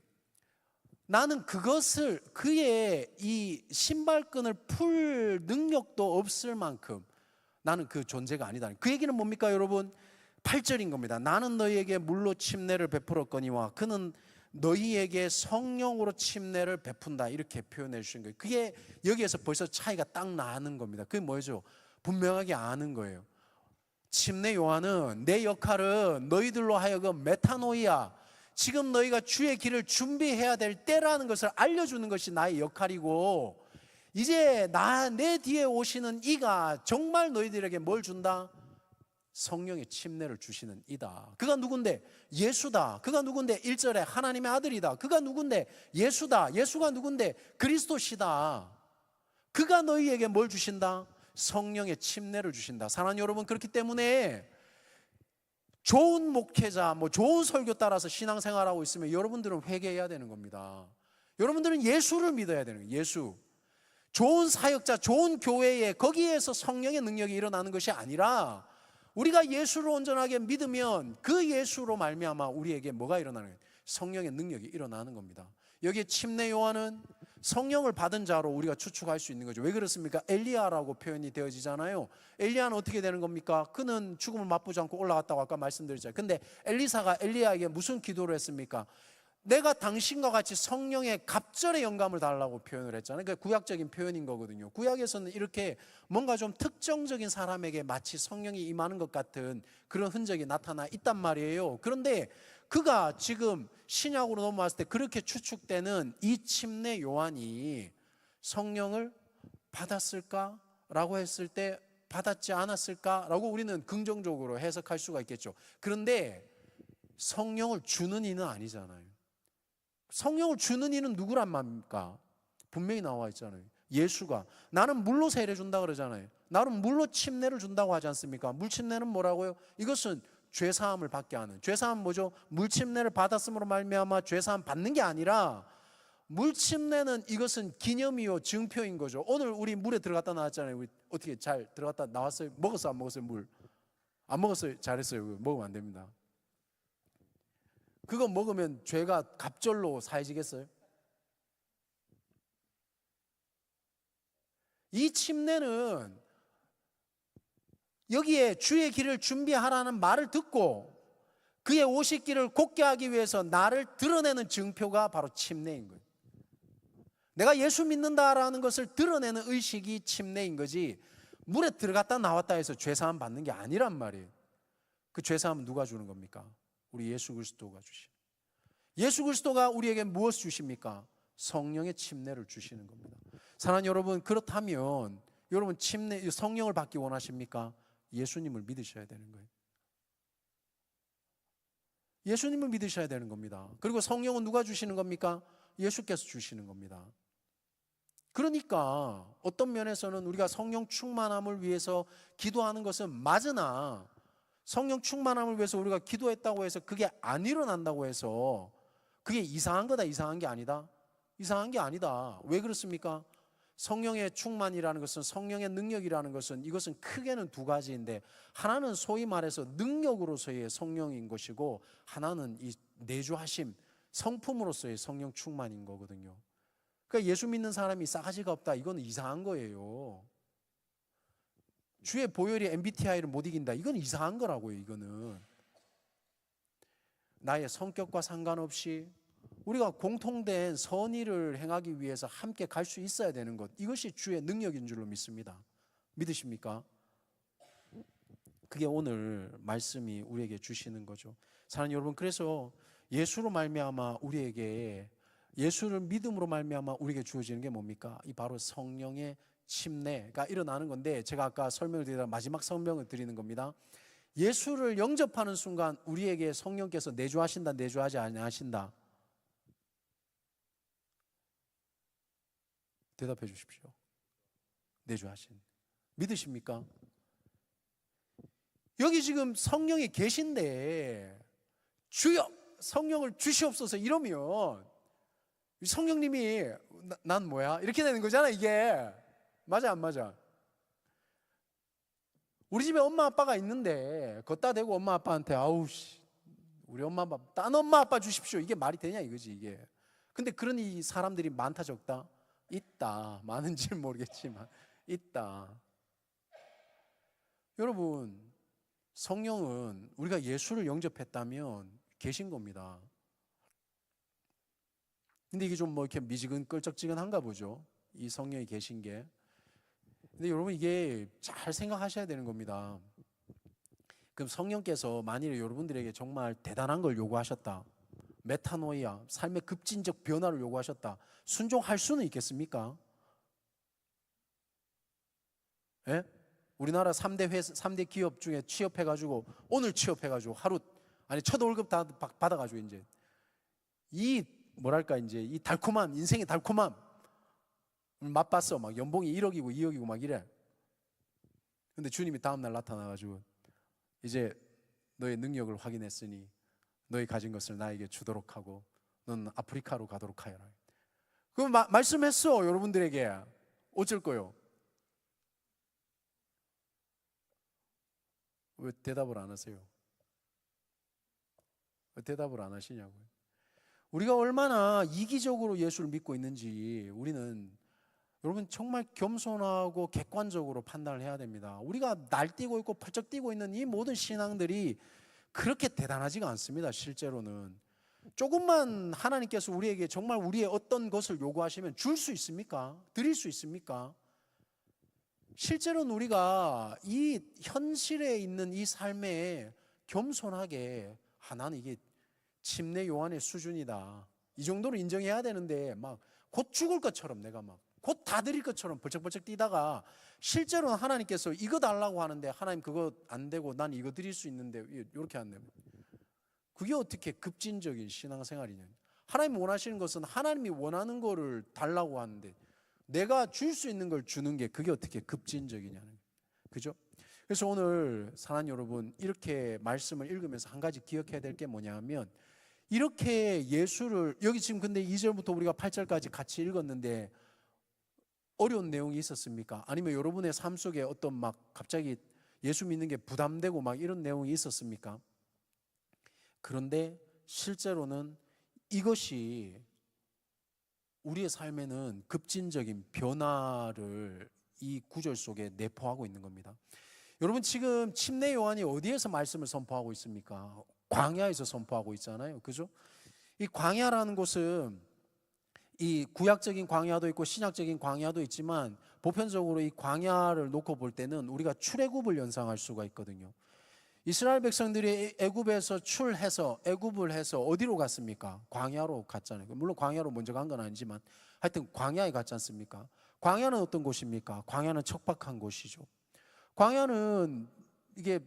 나는 그것을, 그의 이 신발끈을 풀 능력도 없을 만큼 나는 그 존재가 아니다. 그 얘기는 뭡니까 여러분? 8절인 겁니다. 나는 너희에게 물로 침례를 베풀었거니와 그는 너희에게 성령으로 침례를 베푼다. 이렇게 표현해 주신 거예요. 그게 여기에서 벌써 차이가 딱 나는 겁니다. 그게 뭐죠? 분명하게 아는 거예요. 침례 요한은 내 역할은 너희들로 하여금 메타노이아, 지금 너희가 주의 길을 준비해야 될 때라는 것을 알려주는 것이 나의 역할이고, 이제 내 뒤에 오시는 이가 정말 너희들에게 뭘 준다? 성령의 침례를 주시는 이다. 그가 누군데? 예수다. 그가 누군데? 1절에 하나님의 아들이다. 그가 누군데? 예수다. 예수가 누군데? 그리스도시다. 그가 너희에게 뭘 주신다? 성령의 침례를 주신다. 사랑하는 여러분, 그렇기 때문에 좋은 목회자, 좋은 설교 따라서 신앙생활하고 있으면 여러분들은 회개해야 되는 겁니다. 여러분들은 예수를 믿어야 되는 거예요. 예수. 좋은 사역자, 좋은 교회에 거기에서 성령의 능력이 일어나는 것이 아니라 우리가 예수를 온전하게 믿으면 그 예수로 말미암아 우리에게 뭐가 일어나는 거예요? 성령의 능력이 일어나는 겁니다. 여기에 침례 요한은 성령을 받은 자로 우리가 추측할 수 있는 거죠. 왜 그렇습니까? 엘리야라고 표현이 되어지잖아요. 엘리야는 어떻게 되는 겁니까? 그는 죽음을 맛보지 않고 올라갔다고 아까 말씀드렸잖아요. 근데 엘리사가 엘리야에게 무슨 기도를 했습니까? 내가 당신과 같이 성령의 갑절의 영감을 달라고 표현을 했잖아요. 그러니까 구약적인 표현인 거거든요. 구약에서는 이렇게 뭔가 좀 특정적인 사람에게 마치 성령이 임하는 것 같은 그런 흔적이 나타나 있단 말이에요. 그런데 그가 지금 신약으로 넘어왔을 때 그렇게 추측되는 이 침례 요한이 성령을 받았을까라고 했을 때 받았지 않았을까라고 우리는 긍정적으로 해석할 수가 있겠죠. 그런데 성령을 주는 이는 아니잖아요. 성령을 주는 이는 누구란 말입니까? 분명히 나와 있잖아요. 예수가 나는 물로 세례 준다 그러잖아요. 나는 물로 침례를 준다고 하지 않습니까? 물 침례는 뭐라고요? 이것은 죄 사함을 받게 하는. 죄 사함은 뭐죠? 물 침례를 받았음으로 말미암아 죄 사함 받는 게 아니라, 물 침례는 이것은 기념이요 증표인 거죠. 오늘 우리 물에 들어갔다 나왔잖아요. 우리 어떻게 잘 들어갔다 나왔어요? 먹었어 안 먹었어요? 물 안 먹었어요? 잘했어요. 먹으면 안 됩니다. 그거 먹으면 죄가 갑절로 사해지겠어요? 이 침례는 여기에 주의 길을 준비하라는 말을 듣고 그의 오실 길을 곧게 하기 위해서 나를 드러내는 증표가 바로 침례인 거예요. 내가 예수 믿는다라는 것을 드러내는 의식이 침례인 거지, 물에 들어갔다 나왔다 해서 죄사함 받는 게 아니란 말이에요. 그 죄사함은 누가 주는 겁니까? 우리 예수 그리스도가 주시는. 예수 그리스도가 우리에게 무엇을 주십니까? 성령의 침례를 주시는 겁니다. 사랑하는 여러분, 그렇다면 여러분 성령을 받기 원하십니까? 예수님을 믿으셔야 되는 거예요. 예수님을 믿으셔야 되는 겁니다. 그리고 성령은 누가 주시는 겁니까? 예수께서 주시는 겁니다. 그러니까 어떤 면에서는 우리가 성령 충만함을 위해서 기도하는 것은 맞으나, 성령 충만함을 위해서 우리가 기도했다고 해서 그게 안 일어난다고 해서 그게 이상한 거다, 이상한 게 아니다? 이상한 게 아니다. 왜 그렇습니까? 성령의 충만이라는 것은, 성령의 능력이라는 것은, 이것은 크게는 두 가지인데, 하나는 소위 말해서 능력으로서의 성령인 것이고, 하나는 이 내주하심, 성품으로서의 성령 충만인 거거든요. 그러니까 예수 믿는 사람이 싸가지가 없다, 이건 이상한 거예요. 주의 보혈이 MBTI를 못 이긴다, 이건 이상한 거라고요. 이거는 나의 성격과 상관없이 우리가 공통된 선의를 행하기 위해서 함께 갈 수 있어야 되는 것, 이것이 주의 능력인 줄로 믿습니다. 믿으십니까? 그게 오늘 말씀이 우리에게 주시는 거죠. 사랑하는 여러분, 그래서 예수로 말미암아 우리에게, 예수를 믿음으로 말미암아 우리에게 주어지는 게 뭡니까? 이 바로 성령의 침례가 일어나는 건데, 제가 아까 설명을 드리다 마지막 설명을 드리는 겁니다. 예수를 영접하는 순간 우리에게 성령께서 내주하신다, 내주하지 아니하신다? 대답해 주십시오. 내주하신. 믿으십니까? 여기 지금 성령이 계신데 주여 성령을 주시옵소서 이러면 성령님이 난 뭐야? 이렇게 되는 거잖아 이게. 맞아 안 맞아? 우리 집에 엄마 아빠가 있는데 걷다 대고 엄마 아빠한테 아우씨 우리 엄마 아빠 딴 엄마 아빠 주십시오, 이게 말이 되냐 이거지 이게. 근데 그런 이 사람들이 많다 적다? 있다. 많은지는 모르겠지만 있다. 여러분, 성령은 우리가 예수를 영접했다면 계신 겁니다. 근데 이게 좀 뭐 이렇게 미지근 끌적지근한가 보죠, 이 성령이 계신 게. 근데 여러분, 이게 잘 생각하셔야 되는 겁니다. 그럼 성령께서 만일에 여러분들에게 정말 대단한 걸 요구하셨다, 메타노이아, 삶의 급진적 변화를 요구하셨다, 순종할 수는 있겠습니까? 예? 우리나라 3대 기업 중에 취업해가지고, 오늘 취업해가지고 하루, 아니 첫 월급 다 받아가지고 이제 이 뭐랄까 이제 이 달콤한 인생의 달콤함 맛봤어. 막 연봉이 1억이고 2억이고 막 이래. 근데 주님이 다음날 나타나가지고 이제 너의 능력을 확인했으니 너희 가진 것을 나에게 주도록 하고 너는 아프리카로 가도록 하여라. 그럼 말씀했어 여러분들에게. 어쩔 거요? 왜 대답을 안 하세요? 왜 대답을 안 하시냐고요? 우리가 얼마나 이기적으로 예수를 믿고 있는지 우리는 여러분 정말 겸손하고 객관적으로 판단을 해야 됩니다. 우리가 날뛰고 있고 펄쩍 뛰고 있는 이 모든 신앙들이 그렇게 대단하지가 않습니다. 실제로는 조금만 하나님께서 우리에게 정말 우리의 어떤 것을 요구하시면 줄 수 있습니까? 드릴 수 있습니까? 실제로는 우리가 이 현실에 있는 이 삶에 겸손하게 나는 이게 침례 요한의 수준이다, 이 정도로 인정해야 되는데 막 곧 죽을 것처럼 내가 막 곧 다 드릴 것처럼 벌쩍벌쩍 뛰다가 실제로는 하나님께서 이거 달라고 하는데 하나님 그거 안 되고 난 이거 드릴 수 있는데 이렇게 안 되면 그게 어떻게 급진적인 신앙생활이냐. 하나님이 원하시는 것은 하나님이 원하는 거를 달라고 하는데 내가 줄 수 있는 걸 주는 게 그게 어떻게 급진적이냐는, 그죠? 그래서 오늘 사랑하는 여러분, 이렇게 말씀을 읽으면서 한 가지 기억해야 될 게 뭐냐 하면, 이렇게 예수를 여기 지금 근데 2절부터 우리가 8절까지 같이 읽었는데 어려운 내용이 있었습니까? 아니면 여러분의 삶 속에 어떤 막 갑자기 예수 믿는 게 부담되고 막 이런 내용이 있었습니까? 그런데 실제로는 이것이 우리의 삶에는 급진적인 변화를 이 구절 속에 내포하고 있는 겁니다. 여러분, 지금 침례 요한이 어디에서 말씀을 선포하고 있습니까? 광야에서 선포하고 있잖아요, 그죠? 이 광야라는 곳은 이 구약적인 광야도 있고 신약적인 광야도 있지만 보편적으로 이 광야를 놓고 볼 때는 우리가 출애굽을 연상할 수가 있거든요. 이스라엘 백성들이 애굽에서 출해서 애굽을 해서 어디로 갔습니까? 광야로 갔잖아요. 물론 광야로 먼저 간 건 아니지만 하여튼 광야에 갔지 않습니까? 광야는 어떤 곳입니까? 광야는 척박한 곳이죠. 광야는 이게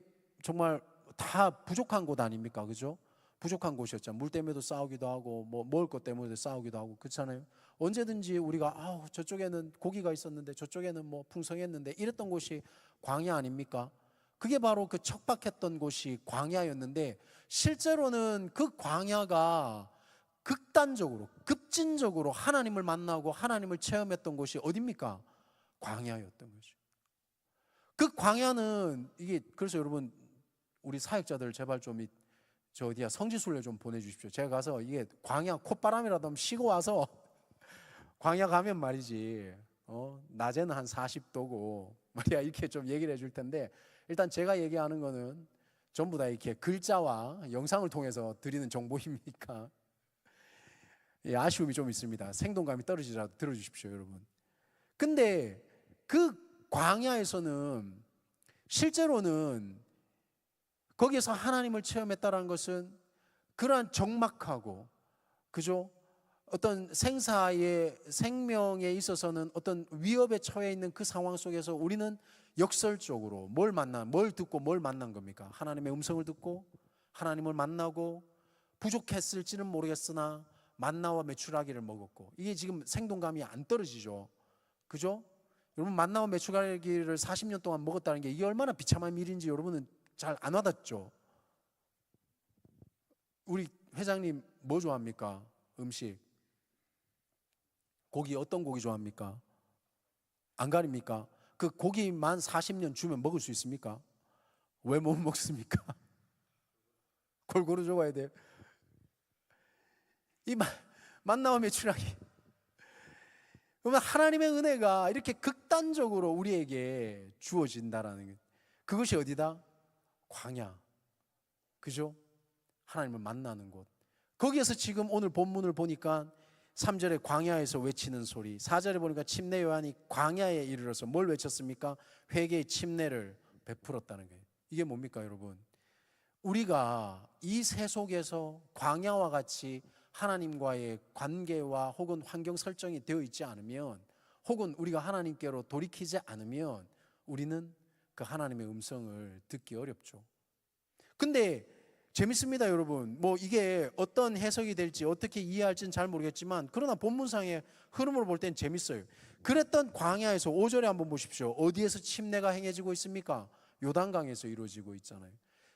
정말 다 부족한 곳 아닙니까? 그죠? 부족한 곳이었죠. 물 때문에도 싸우기도 하고 뭐 먹을 것 때문에도 싸우기도 하고, 그렇잖아요. 언제든지 우리가 저쪽에는 고기가 있었는데 저쪽에는 뭐 풍성했는데 이랬던 곳이 광야 아닙니까? 그게 바로 그 척박했던 곳이 광야였는데, 실제로는 그 광야가 극단적으로 급진적으로 하나님을 만나고 하나님을 체험했던 곳이 어디입니까? 광야였던 거죠. 그 광야는 이게, 그래서 여러분 우리 사역자들 제발 좀 저 어디야 성지순례 좀 보내주십시오. 제가 가서 이게 광야 콧바람이라도 한번 쉬고 와서 광야 가면 말이지 낮에는 한 40도고 말이야 이렇게 좀 얘기를 해줄 텐데, 일단 제가 얘기하는 거는 전부 다 이렇게 글자와 영상을 통해서 드리는 정보입니까? 예, 아쉬움이 좀 있습니다. 생동감이 떨어지더라도 들어주십시오, 여러분. 근데 그 광야에서는 실제로는 거기에서 하나님을 체험했다는 것은 그러한 적막하고, 그죠? 어떤 생명에 있어서는 어떤 위협에 처해 있는 그 상황 속에서 우리는 역설적으로 뭘 듣고 뭘 만난 겁니까? 하나님의 음성을 듣고 하나님을 만나고, 부족했을지는 모르겠으나 만나와 메추라기를 먹었고. 이게 지금 생동감이 안 떨어지죠, 그죠? 여러분, 만나와 메추라기를 40년 동안 먹었다는 게 이게 얼마나 비참한 일인지 여러분은 잘 안 와닿죠? 우리 회장님 뭐 좋아합니까? 음식 고기, 어떤 고기 좋아합니까? 안 가립니까? 그 고기만 40년 주면 먹을 수 있습니까? 왜 못 먹습니까? 골고루 줘봐야 돼요. 이 만나와 메추라기. 그러면 하나님의 은혜가 이렇게 극단적으로 우리에게 주어진다라는 것, 그것이 어디다? 광야, 그죠? 하나님을 만나는 곳. 거기에서 지금 오늘 본문을 보니까 3절에 광야에서 외치는 소리, 4절에 보니까 침례 요한이 광야에 이르러서 뭘 외쳤습니까? 회개의 침례를 베풀었다는 거예요. 이게 뭡니까, 여러분? 우리가 이 세속에서 광야와 같이 하나님과의 관계와 혹은 환경 설정이 되어 있지 않으면, 혹은 우리가 하나님께로 돌이키지 않으면 우리는 그 하나님의 음성을 듣기 어렵죠. 근데 재밌습니다, 여러분. 뭐 이게 어떤 해석이 될지 어떻게 이해할지는 잘 모르겠지만, 그러나 본문상의 흐름을 볼 땐 재밌어요. 그랬던 광야에서 5절에 한번 보십시오. 어디에서 침례가 행해지고 있습니까? 요단강에서 이루어지고 있잖아요.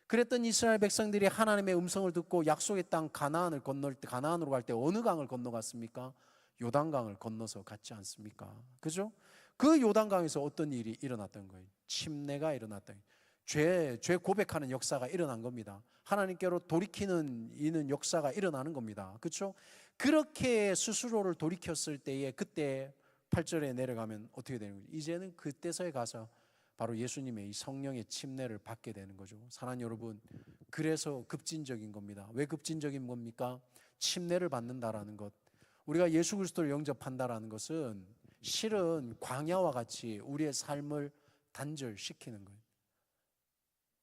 그랬던 이스라엘 백성들이 하나님의 음성을 듣고 약속의 땅 가나안을 건널 때, 가나안으로 갈 때 어느 강을 건너갔습니까? 요단강을 건너서 갔지 않습니까? 그죠? 그 요단강에서 어떤 일이 일어났던 거예요? 침례가 일어났던 거예요. 죄 고백하는 역사가 일어난 겁니다. 하나님께로 돌이키는 이는 역사가 일어나는 겁니다. 그렇죠? 그렇게 스스로를 돌이켰을 때에, 그때 8절에 내려가면 어떻게 되는 거죠? 이제는 그때서에 가서 바로 예수님의 이 성령의 침례를 받게 되는 거죠. 사랑하는 여러분, 그래서 급진적인 겁니다. 왜 급진적인 겁니까? 침례를 받는다라는 것, 우리가 예수 그리스도를 영접한다라는 것은 실은 광야와 같이 우리의 삶을 단절시키는 거예요.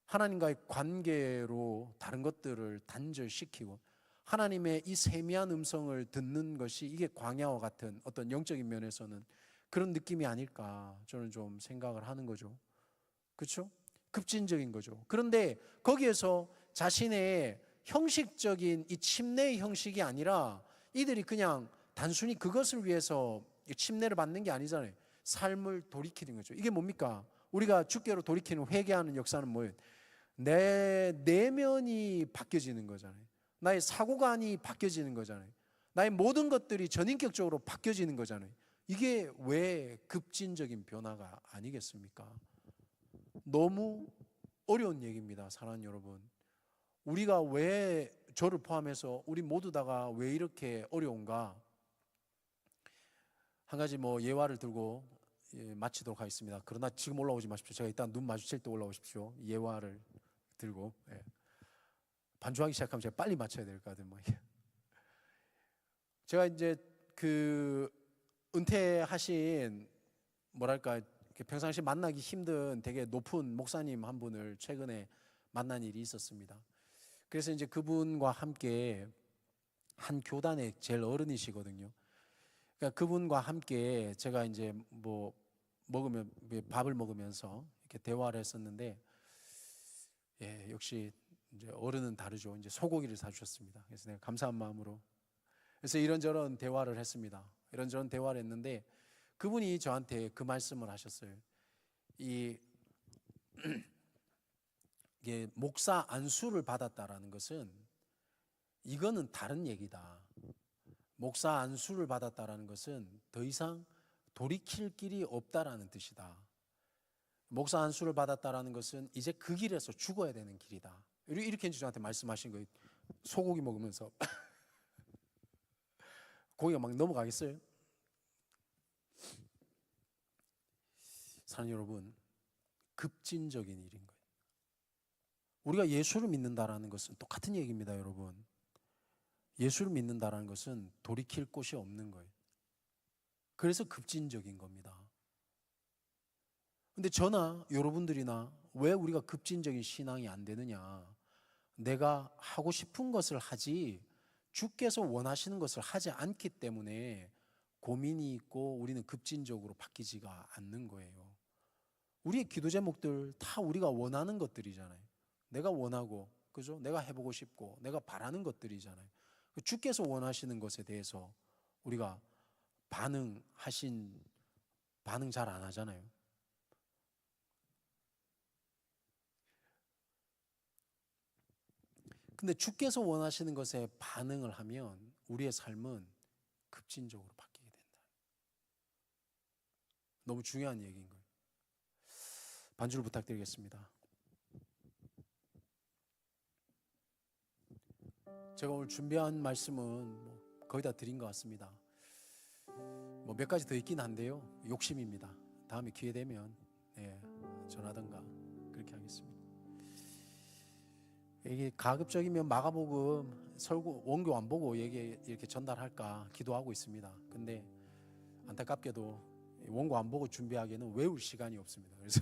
하나님과의 관계로 다른 것들을 단절시키고, 하나님의 이 세미한 음성을 듣는 것이 이게 광야와 같은 어떤 영적인 면에서는 그런 느낌이 아닐까 저는 좀 생각을 하는 거죠. 그렇죠? 급진적인 거죠. 그런데 거기에서 자신의 형식적인 이 침례의 형식이 아니라 이들이 그냥 단순히 그것을 위해서 침례를 받는 게 아니잖아요. 삶을 돌이키는 거죠. 이게 뭡니까? 우리가 주께로 돌이키는 회개하는 역사는 뭐예요? 내 내면이 바뀌어지는 거잖아요. 나의 사고관이 바뀌어지는 거잖아요. 나의 모든 것들이 전인격적으로 바뀌어지는 거잖아요. 이게 왜 급진적인 변화가 아니겠습니까? 너무 어려운 얘기입니다, 사랑하는 여러분. 우리가 왜, 저를 포함해서 우리 모두 다가 왜 이렇게 어려운가? 한 가지 뭐 예화를 들고 마치도록 하겠습니다. 그러나 지금 올라오지 마십시오. 제가 일단 눈 마주칠 때 올라오십시오. 예화를 들고. 반주하기 시작하면 제가 빨리 맞춰야 될 것 같아요. 뭐. 제가 이제 그 은퇴하신, 뭐랄까, 평상시 만나기 힘든 되게 높은 목사님 한 분을 최근에 만난 일이 있었습니다. 그래서 이제 그분과 함께 한 교단의 제일 어른이시거든요. 그러니까 그분과 함께 제가 이제 뭐 밥을 먹으면서 이렇게 대화를 했었는데, 역시 이제 어른은 다르죠. 이제 소고기를 사주셨습니다. 그래서 내가 감사한 마음으로, 그래서 이런저런 대화를 했습니다. 이런저런 대화를 했는데 그분이 저한테 그 말씀을 하셨어요. 이게 목사 안수를 받았다라는 것은 이거는 다른 얘기다. 목사 안수를 받았다라는 것은 더 이상 돌이킬 길이 없다라는 뜻이다. 목사 안수를 받았다라는 것은 이제 그 길에서 죽어야 되는 길이다. 이렇게 저한테 말씀하신 거예요. 소고기 먹으면서 고기가 막 넘어가겠어요? 사랑하는 여러분, 급진적인 일인 거예요. 우리가 예수를 믿는다라는 것은 똑같은 얘기입니다, 여러분. 예수를 믿는다라는 것은 돌이킬 곳이 없는 거예요. 그래서 급진적인 겁니다. 근데 저나 여러분들이나 왜 우리가 급진적인 신앙이 안 되느냐? 내가 하고 싶은 것을 하지 주께서 원하시는 것을 하지 않기 때문에 고민이 있고 우리는 급진적으로 바뀌지가 않는 거예요. 우리의 기도 제목들 다 우리가 원하는 것들이잖아요. 내가 원하고, 그죠? 내가 해보고 싶고, 내가 바라는 것들이잖아요. 주께서 원하시는 것에 대해서 우리가 반응 잘 안 하잖아요. 근데 주께서 원하시는 것에 반응을 하면 우리의 삶은 급진적으로 바뀌게 된다. 너무 중요한 얘기인 거예요. 반주를 부탁드리겠습니다. 제가 오늘 준비한 말씀은 거의 다 드린 것 같습니다. 몇 가지 더 있긴 한데요. 욕심입니다. 다음에 기회 되면 전하던가 그렇게 하겠습니다. 이게 가급적이면 마가복음 설교 원교 안 보고 이렇게 전달할까 기도하고 있습니다. 근데 안타깝게도 원고 안 보고 준비하기에는 외울 시간이 없습니다. 그래서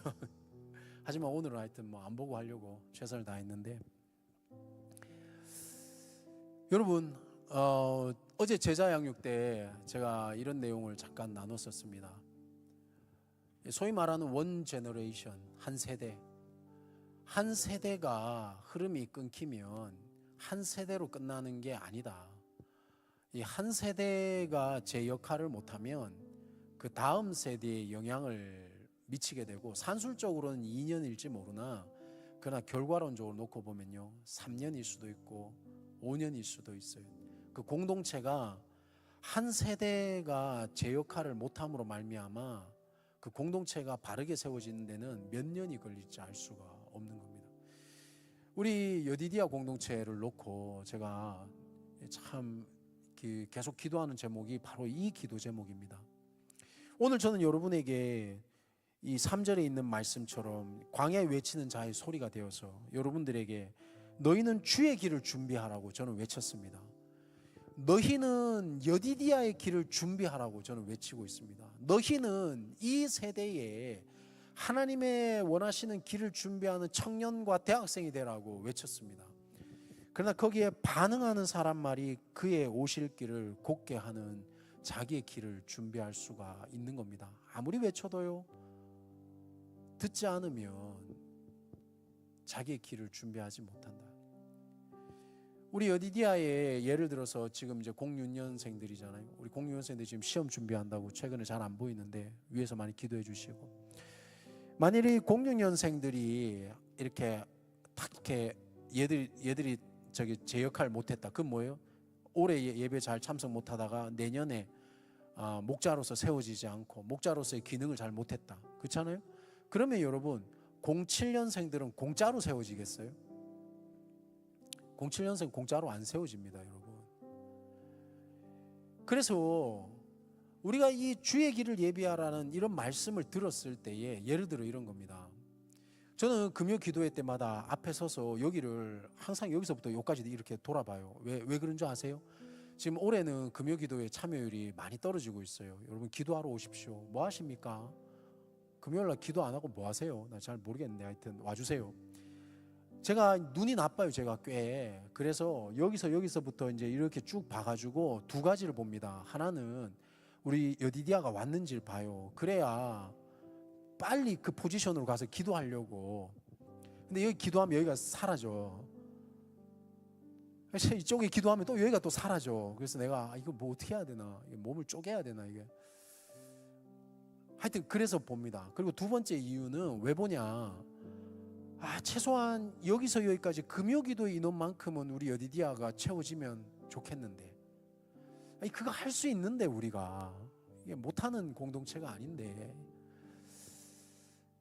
하지만 오늘은 하여튼 안 보고 하려고 최선을 다했는데, 여러분 어제 제자 양육 때 제가 이런 내용을 잠깐 나눴었습니다. 소위 말하는 원 제너레이션, 한 세대가 흐름이 끊기면 한 세대로 끝나는 게 아니다. 이 한 세대가 제 역할을 못하면 그 다음 세대에 영향을 미치게 되고, 산술적으로는 2년일지 모르나 그러나 결과론적으로 놓고 보면요 3년일 수도 있고 5년일 수도 있어요. 그 공동체가 한 세대가 제 역할을 못함으로 말미암아 그 공동체가 바르게 세워지는 데는 몇 년이 걸릴지 알 수가 없는 겁니다. 우리 여디디아 공동체를 놓고 제가 참 계속 기도하는 제목이 바로 이 기도 제목입니다. 오늘 저는 여러분에게 이 3절에 있는 말씀처럼 광야에 외치는 자의 소리가 되어서 여러분들에게 너희는 주의 길을 준비하라고 저는 외쳤습니다. 너희는 여디디아의 길을 준비하라고 저는 외치고 있습니다. 너희는 이 세대에 하나님의 원하시는 길을 준비하는 청년과 대학생이 되라고 외쳤습니다. 그러나 거기에 반응하는 사람 말이 그의 오실 길을 곧게 하는 자기의 길을 준비할 수가 있는 겁니다. 아무리 외쳐도요 듣지 않으면 자기의 길을 준비하지 못한다. 우리 여디디아에 예를 들어서 지금 이제 06년생들이잖아요. 우리 06년생들 지금 시험 준비한다고 최근에 잘 안 보이는데 위에서 많이 기도해 주시고, 만일에 06년생들이 이렇게 딱 이렇게 얘들이 제 역할 못했다. 그건 뭐예요? 올해 예배 잘 참석 못하다가 내년에 목자로서 세워지지 않고 목자로서의 기능을 잘 못했다. 그렇잖아요? 그러면 여러분 07년생들은 공짜로 세워지겠어요? 07년생 공짜로 안 세워집니다, 여러분. 그래서 우리가 이 주의 길을 예비하라는 이런 말씀을 들었을 때에 예를 들어 이런 겁니다. 저는 금요 기도회 때마다 앞에 서서 여기를 항상 여기서부터 여기까지 이렇게 돌아봐요. 왜 그런 줄 아세요? 지금 올해는 금요 기도회 참여율이 많이 떨어지고 있어요. 여러분 기도하러 오십시오. 뭐 하십니까? 금요일날 기도 안 하고 뭐 하세요? 나 잘 모르겠는데 하여튼 와주세요. 제가 눈이 나빠요. 제가 꽤. 그래서 여기서부터 이제 이렇게 쭉 봐가지고 두 가지를 봅니다. 하나는 우리 여디디아가 왔는지를 봐요. 그래야 빨리 그 포지션으로 가서 기도하려고. 근데 여기 기도하면 여기가 사라져. 그래서 이쪽에 기도하면 또 여기가 또 사라져. 그래서 내가 이거 뭐 어떻게 해야 되나, 몸을 쪼개야 되나 이게. 하여튼 그래서 봅니다. 그리고 두 번째 이유는 왜 보냐, 최소한 여기서 여기까지 금요기도 인원만큼은 우리 여디디아가 채워지면 좋겠는데, 그거 할 수 있는데 우리가 이게 못하는 공동체가 아닌데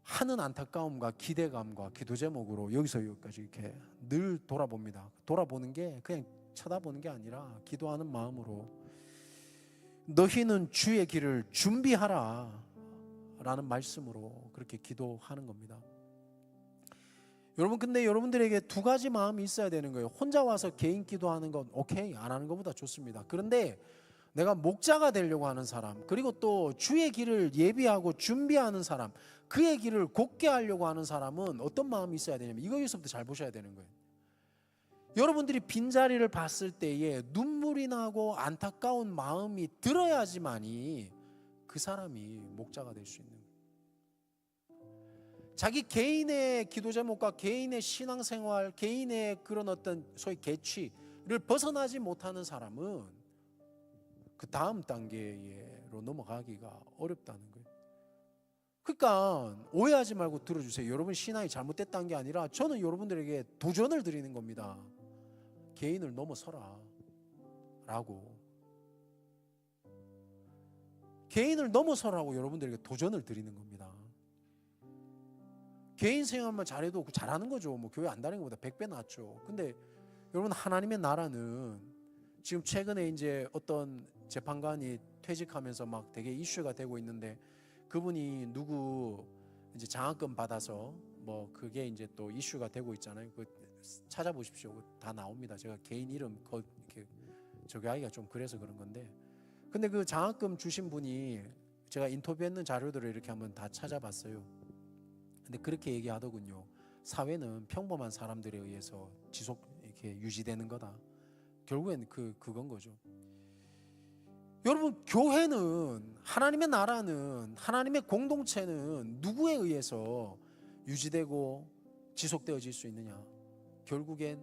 하는 안타까움과 기대감과 기도 제목으로 여기서 여기까지 이렇게 늘 돌아봅니다. 돌아보는 게 그냥 쳐다보는 게 아니라 기도하는 마음으로 너희는 주의 길을 준비하라 라는 말씀으로 그렇게 기도하는 겁니다. 여러분, 근데 여러분들에게 두 가지 마음이 있어야 되는 거예요. 혼자 와서 개인 기도하는 건 오케이, 안 하는 것보다 좋습니다. 그런데 내가 목자가 되려고 하는 사람, 그리고 또 주의 길을 예비하고 준비하는 사람, 그의 길을 곧게 하려고 하는 사람은 어떤 마음이 있어야 되냐면, 이거에서부터 잘 보셔야 되는 거예요. 여러분들이 빈자리를 봤을 때에 눈물이 나고 안타까운 마음이 들어야지만이 그 사람이 목자가 될 수 있는 거예요. 자기 개인의 기도 제목과 개인의 신앙생활, 개인의 그런 어떤 소위 계취를 벗어나지 못하는 사람은 그 다음 단계로 넘어가기가 어렵다는 거예요. 그러니까 오해하지 말고 들어주세요. 여러분 신앙이 잘못됐다는 게 아니라 저는 여러분들에게 도전을 드리는 겁니다. 개인을 넘어서라 라고. 개인을 넘어서라고 여러분들에게 도전을 드리는 겁니다. 개인 생활만 잘해도 잘하는 거죠. 뭐 교회 안 다니는 것보다 100배 낫죠. 근데 여러분, 하나님의 나라는 지금 최근에 이제 어떤 재판관이 퇴직하면서 막 되게 이슈가 되고 있는데, 그분이 누구 이제 장학금 받아서 뭐 그게 이제 또 이슈가 되고 있잖아요. 그 찾아보십시오. 다 나옵니다. 제가 개인 이름 이렇게 저기 하기가 좀 그래서 그런 건데, 근데 그 장학금 주신 분이 제가 인터뷰했는 자료들을 이렇게 한번 다 찾아봤어요. 근데 그렇게 얘기하더군요. 사회는 평범한 사람들에 의해서 지속 이렇게 유지되는 거다. 결국엔 그건 거죠. 여러분, 교회는, 하나님의 나라는, 하나님의 공동체는 누구에 의해서 유지되고 지속되어질 수 있느냐? 결국엔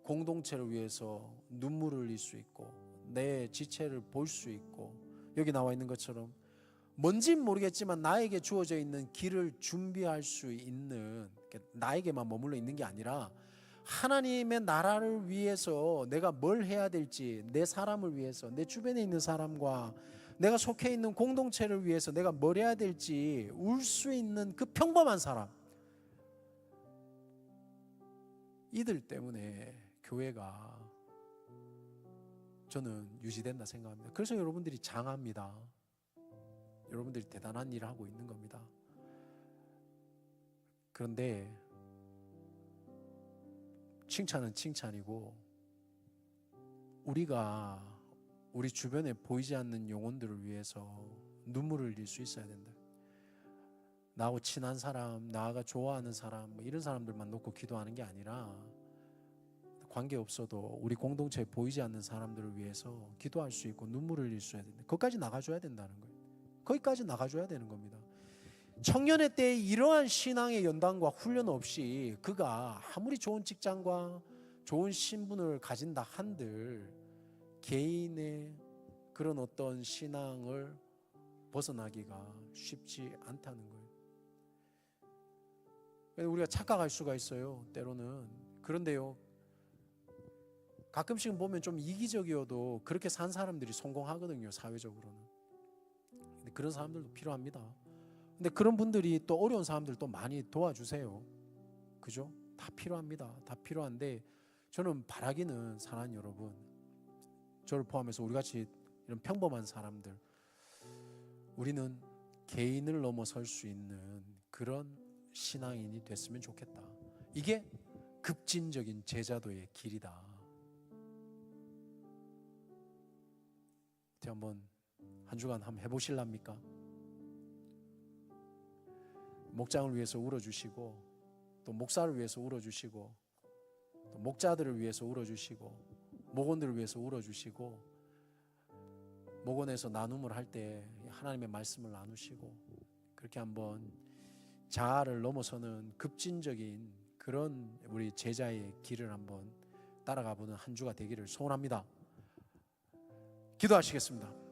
공동체를 위해서 눈물을 흘릴 수 있고 내 지체를 볼 수 있고, 여기 나와 있는 것처럼 뭔진 모르겠지만 나에게 주어져 있는 길을 준비할 수 있는, 나에게만 머물러 있는 게 아니라 하나님의 나라를 위해서 내가 뭘 해야 될지, 내 사람을 위해서, 내 주변에 있는 사람과 내가 속해 있는 공동체를 위해서 내가 뭘 해야 될지 울 수 있는 그 평범한 사람, 이들 때문에 교회가 저는 유지된다 생각합니다. 그래서 여러분들이 장합니다. 여러분들이 대단한 일을 하고 있는 겁니다. 그런데 칭찬은 칭찬이고, 우리가 우리 주변에 보이지 않는 영혼들을 위해서 눈물을 흘릴 수 있어야 된다. 나하고 친한 사람, 나가 좋아하는 사람, 뭐 이런 사람들만 놓고 기도하는 게 아니라 관계없어도 우리 공동체에 보이지 않는 사람들을 위해서 기도할 수 있고 눈물을 흘릴 수 있어야 된다. 거기까지 나가줘야 된다는 거예요. 거기까지 나가줘야 되는 겁니다. 청년의 때에 이러한 신앙의 연단과 훈련 없이 그가 아무리 좋은 직장과 좋은 신분을 가진다 한들 개인의 그런 어떤 신앙을 벗어나기가 쉽지 않다는 거예요. 우리가 착각할 수가 있어요, 때로는. 그런데요, 가끔씩 보면 좀 이기적이어도 그렇게 산 사람들이 성공하거든요, 사회적으로는. 근데 그런 사람들도 필요합니다. 근데 그런 분들이 또 어려운 사람들 또 많이 도와주세요. 그죠? 다 필요합니다. 다 필요한데 저는 바라기는, 사랑하는 여러분, 저를 포함해서 우리같이 이런 평범한 사람들, 우리는 개인을 넘어설 수 있는 그런 신앙인이 됐으면 좋겠다. 이게 급진적인 제자도의 길이다. 한번 한 주간 한번 해보실랍니까? 목장을 위해서 울어주시고, 또 목사를 위해서 울어주시고, 또 목자들을 위해서 울어주시고, 목원들을 위해서 울어주시고, 목원에서 나눔을 할 때 하나님의 말씀을 나누시고, 그렇게 한번 자아를 넘어서는 급진적인 그런 우리 제자의 길을 한번 따라가보는 한 주가 되기를 소원합니다. 기도하시겠습니다.